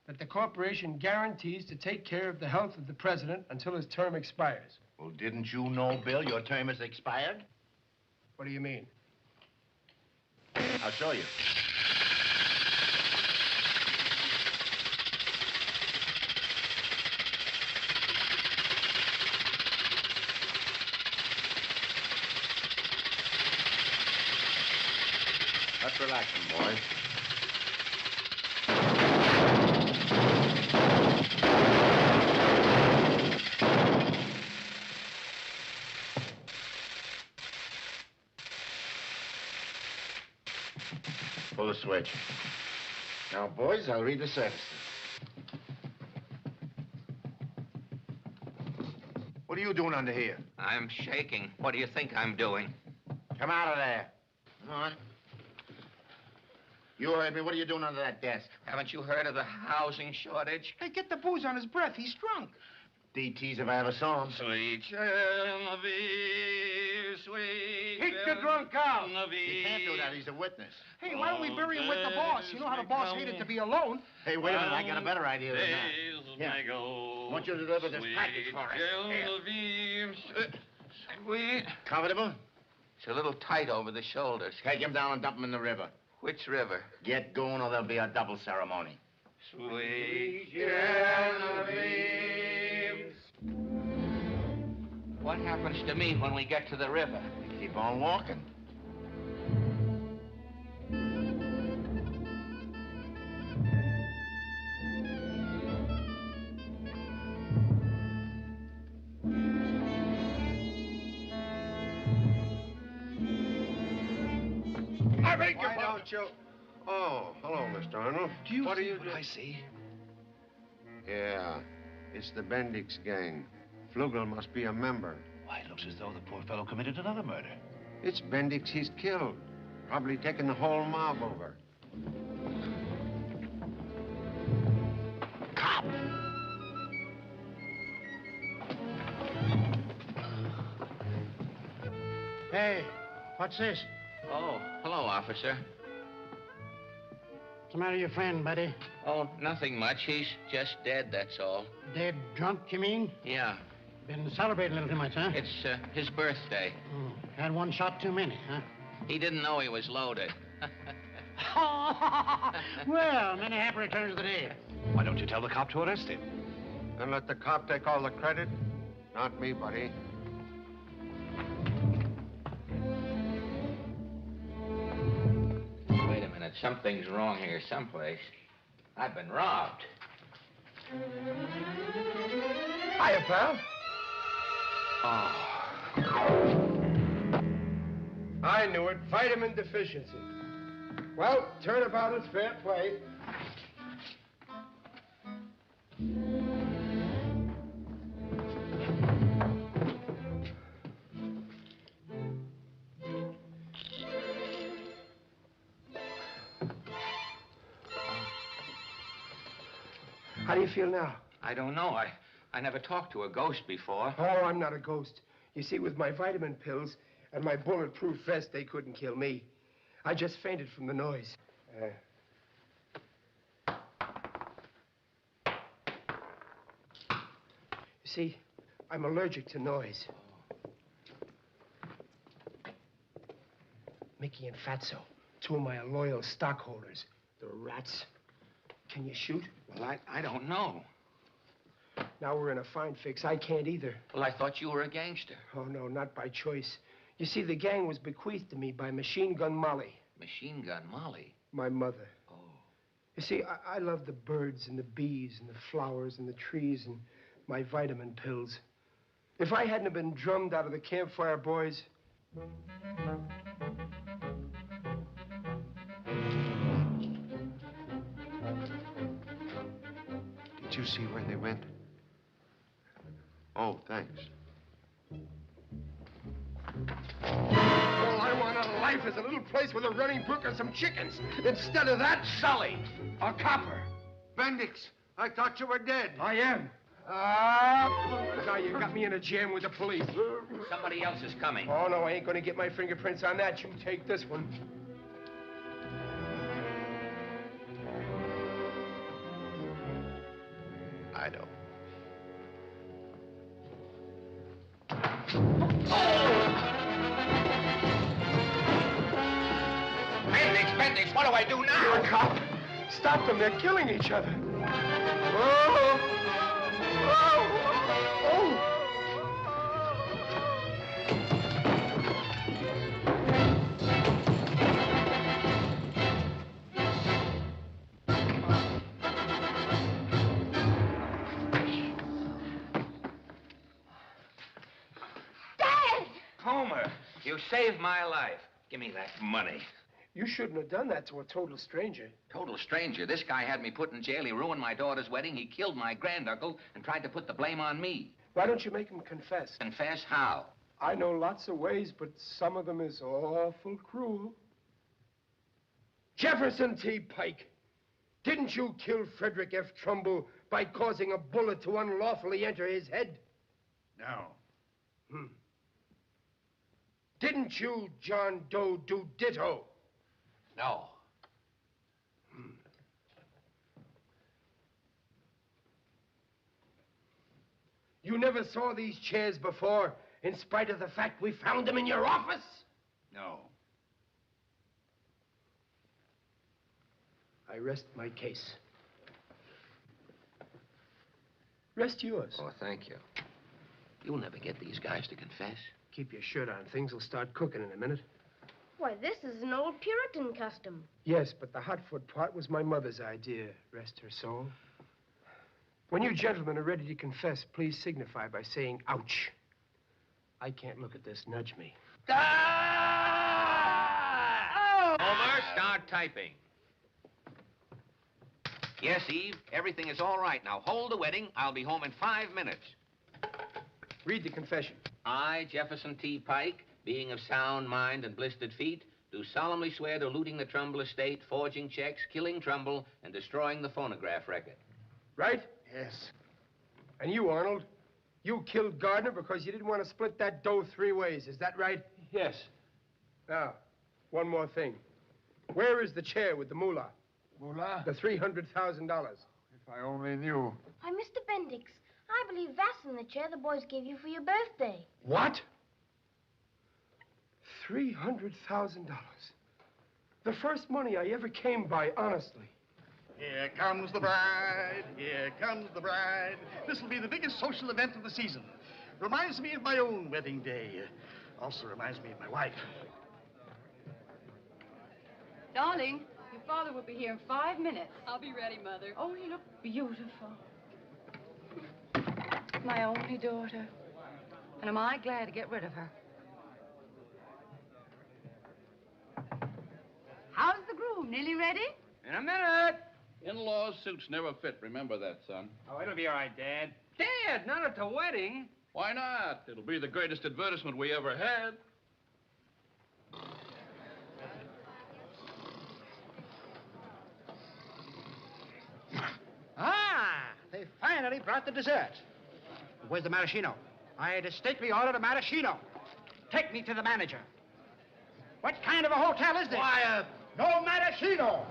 that the corporation guarantees to take care of the health of the president until his term expires. Well, didn't you know, Bill, your term is expired? What do you mean? I'll show you. Let's relax them, boys. Pull the switch. Now, boys, I'll read the services. What are you doing under here? I'm shaking. What do you think I'm doing? Come out of there. Come on. You heard me. What are you doing under that desk? Haven't you heard of the housing shortage? Hey, get the booze on his breath. He's drunk. DTs if I ever saw him. Sweet Genevieve, sweet Kick the drunk out. He can't do that. He's a witness. Hey, why don't we bury him with the boss? You know how the boss hated to be alone. Hey, wait a minute. I got a better idea than that. Here. I want you to deliver this package for us. Genevieve, sweet. Comfortable? It's a little tight over the shoulders. Take him down and dump him in the river. Which river? Get going or there'll be a double ceremony. Sweet Genevieve. What happens to me when we get to the river? Keep on walking. I beg your pardon. Why don't you... Oh, hello, Mr. Arnold. Do you what see are you what doing? I see? Yeah, it's the Bendix gang. Flugel must be a member. Why, it looks as though the poor fellow committed another murder. It's Bendix he's killed. Probably taken the whole mob over. Cop! Hey, what's this? Oh, hello, officer. What's the matter with your friend, buddy? Oh, nothing much. He's just dead, that's all. Dead drunk, you mean? Yeah. Been celebrating a little too much, huh? It's his birthday. Had one shot too many, huh? He didn't know he was loaded. Well, many happy returns of the day. Why don't you tell the cop to arrest him? And let the cop take all the credit? Not me, buddy. Wait a minute. Something's wrong here someplace. I've been robbed. Hiya, pal. Oh. I knew it. Vitamin deficiency. Well, turnabout is fair play. How do you feel now? I don't know. I never talked to a ghost before. Oh, I'm not a ghost. You see, with my vitamin pills and my bulletproof vest, they couldn't kill me. I just fainted from the noise. You see, I'm allergic to noise. Mickey and Fatso, two of my loyal stockholders. They're rats. Can you shoot? Well, I don't know. Now we're in a fine fix. I can't either. Well, I thought you were a gangster. Oh, no, not by choice. You see, the gang was bequeathed to me by Machine Gun Molly. Machine Gun Molly? My mother. Oh. You see, I love the birds and the bees and the flowers and the trees and my vitamin pills. If I hadn't have been drummed out of the campfire, boys... Did you see where they went? Oh, thanks. All I want out of life is a little place with a running brook and some chickens. Instead of that, Sully, a copper. Bendix, I thought you were dead. I am. Now you got me in a jam with the police. Somebody else is coming. Oh, no, I ain't gonna get my fingerprints on that. You take this one. I know. Bendix, what do I do now? You're a cop. Stop them. They're killing each other. Oh! Oh! Oh! Homer, you saved my life. Give me that money. You shouldn't have done that to a total stranger. Total stranger. This guy had me put in jail. He ruined my daughter's wedding. He killed my granduncle and tried to put the blame on me. Why don't you make him confess? Confess how? I know lots of ways, but some of them is awful cruel. Jefferson T. Pike, didn't you kill Frederick F. Trumbull by causing a bullet to unlawfully enter his head? No. Didn't you, John Doe, do ditto? No. You never saw these chairs before, in spite of the fact we found them in your office? No. I rest my case. Rest yours. Oh, thank you. You'll never get these guys to confess. Keep your shirt on. Things will start cooking in a minute. Why, this is an old Puritan custom. Yes, but the hotfoot part was my mother's idea, rest her soul. When you gentlemen are ready to confess, please signify by saying, ouch. I can't look at this. Nudge me. Homer, start typing. Yes, Eve, everything is all right. Now hold the wedding. I'll be home in 5 minutes. Read the confession. I, Jefferson T. Pike, being of sound mind and blistered feet, do solemnly swear to looting the Trumbull estate, forging checks, killing Trumbull, and destroying the phonograph record. Right? Yes. And you, Arnold, you killed Gardner because you didn't want to split that dough 3 ways. Is that right? Yes. Now, one more thing. Where is the chair with the moolah? Moolah? The $300,000. If I only knew. Why, Mr. Bendix, I believe that's in the chair the boys gave you for your birthday. What? $300,000. The first money I ever came by, honestly. Here comes the bride. Here comes the bride. This will be the biggest social event of the season. Reminds me of my own wedding day. Also reminds me of my wife. Darling, your father will be here in 5 minutes. I'll be ready, Mother. Oh, you look beautiful. My only daughter. And am I glad to get rid of her? How's the groom? Nearly ready? In a minute. In-laws suits never fit. Remember that, son. Oh, it'll be all right, Dad. Dad, not at the wedding. Why not? It'll be the greatest advertisement we ever had. already brought the dessert. Where's the maraschino? I distinctly ordered a maraschino. Take me to the manager. What kind of a hotel is this? Why, no maraschino.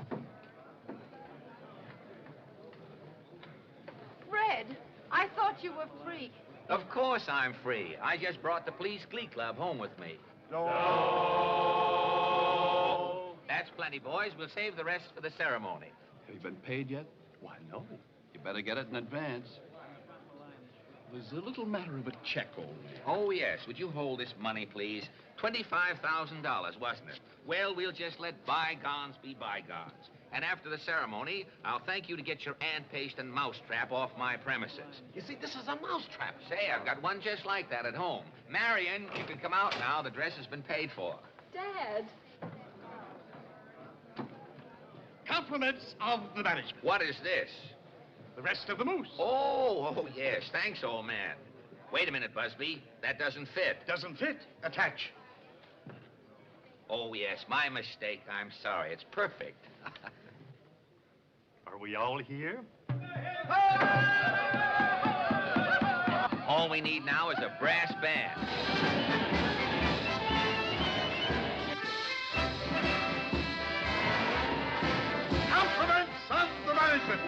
Fred, I thought you were free. Of course I'm free. I just brought the police glee club home with me. No. That's plenty, boys. We'll save the rest for the ceremony. Have you been paid yet? Why, no. You better get it in advance. There's a little matter of a check over there. Oh, yes. Would you hold this money, please? $25,000, wasn't it? Well, we'll just let bygones be bygones. And after the ceremony, I'll thank you to get your ant paste and mousetrap off my premises. You see, this is a mousetrap. Say, I've got one just like that at home. Marion, you can come out now. The dress has been paid for. Dad. Compliments of the management. What is this? The rest of the moose. Oh, yes. Thanks, old man. Wait a minute, Busby. That doesn't fit. Doesn't fit? Attach. Oh, yes. My mistake. I'm sorry. It's perfect. Are we all here? All we need now is a brass band. Compliments of the management.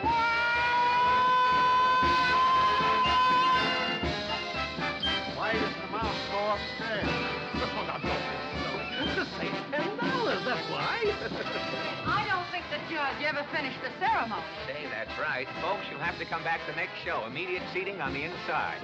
Why does the mouse go upstairs? Oh, now, don't be silly. To save $10, that's why. I don't think the judge ever finished the ceremony. Say, that's right. Folks, you'll have to come back the next show. Immediate seating on the inside.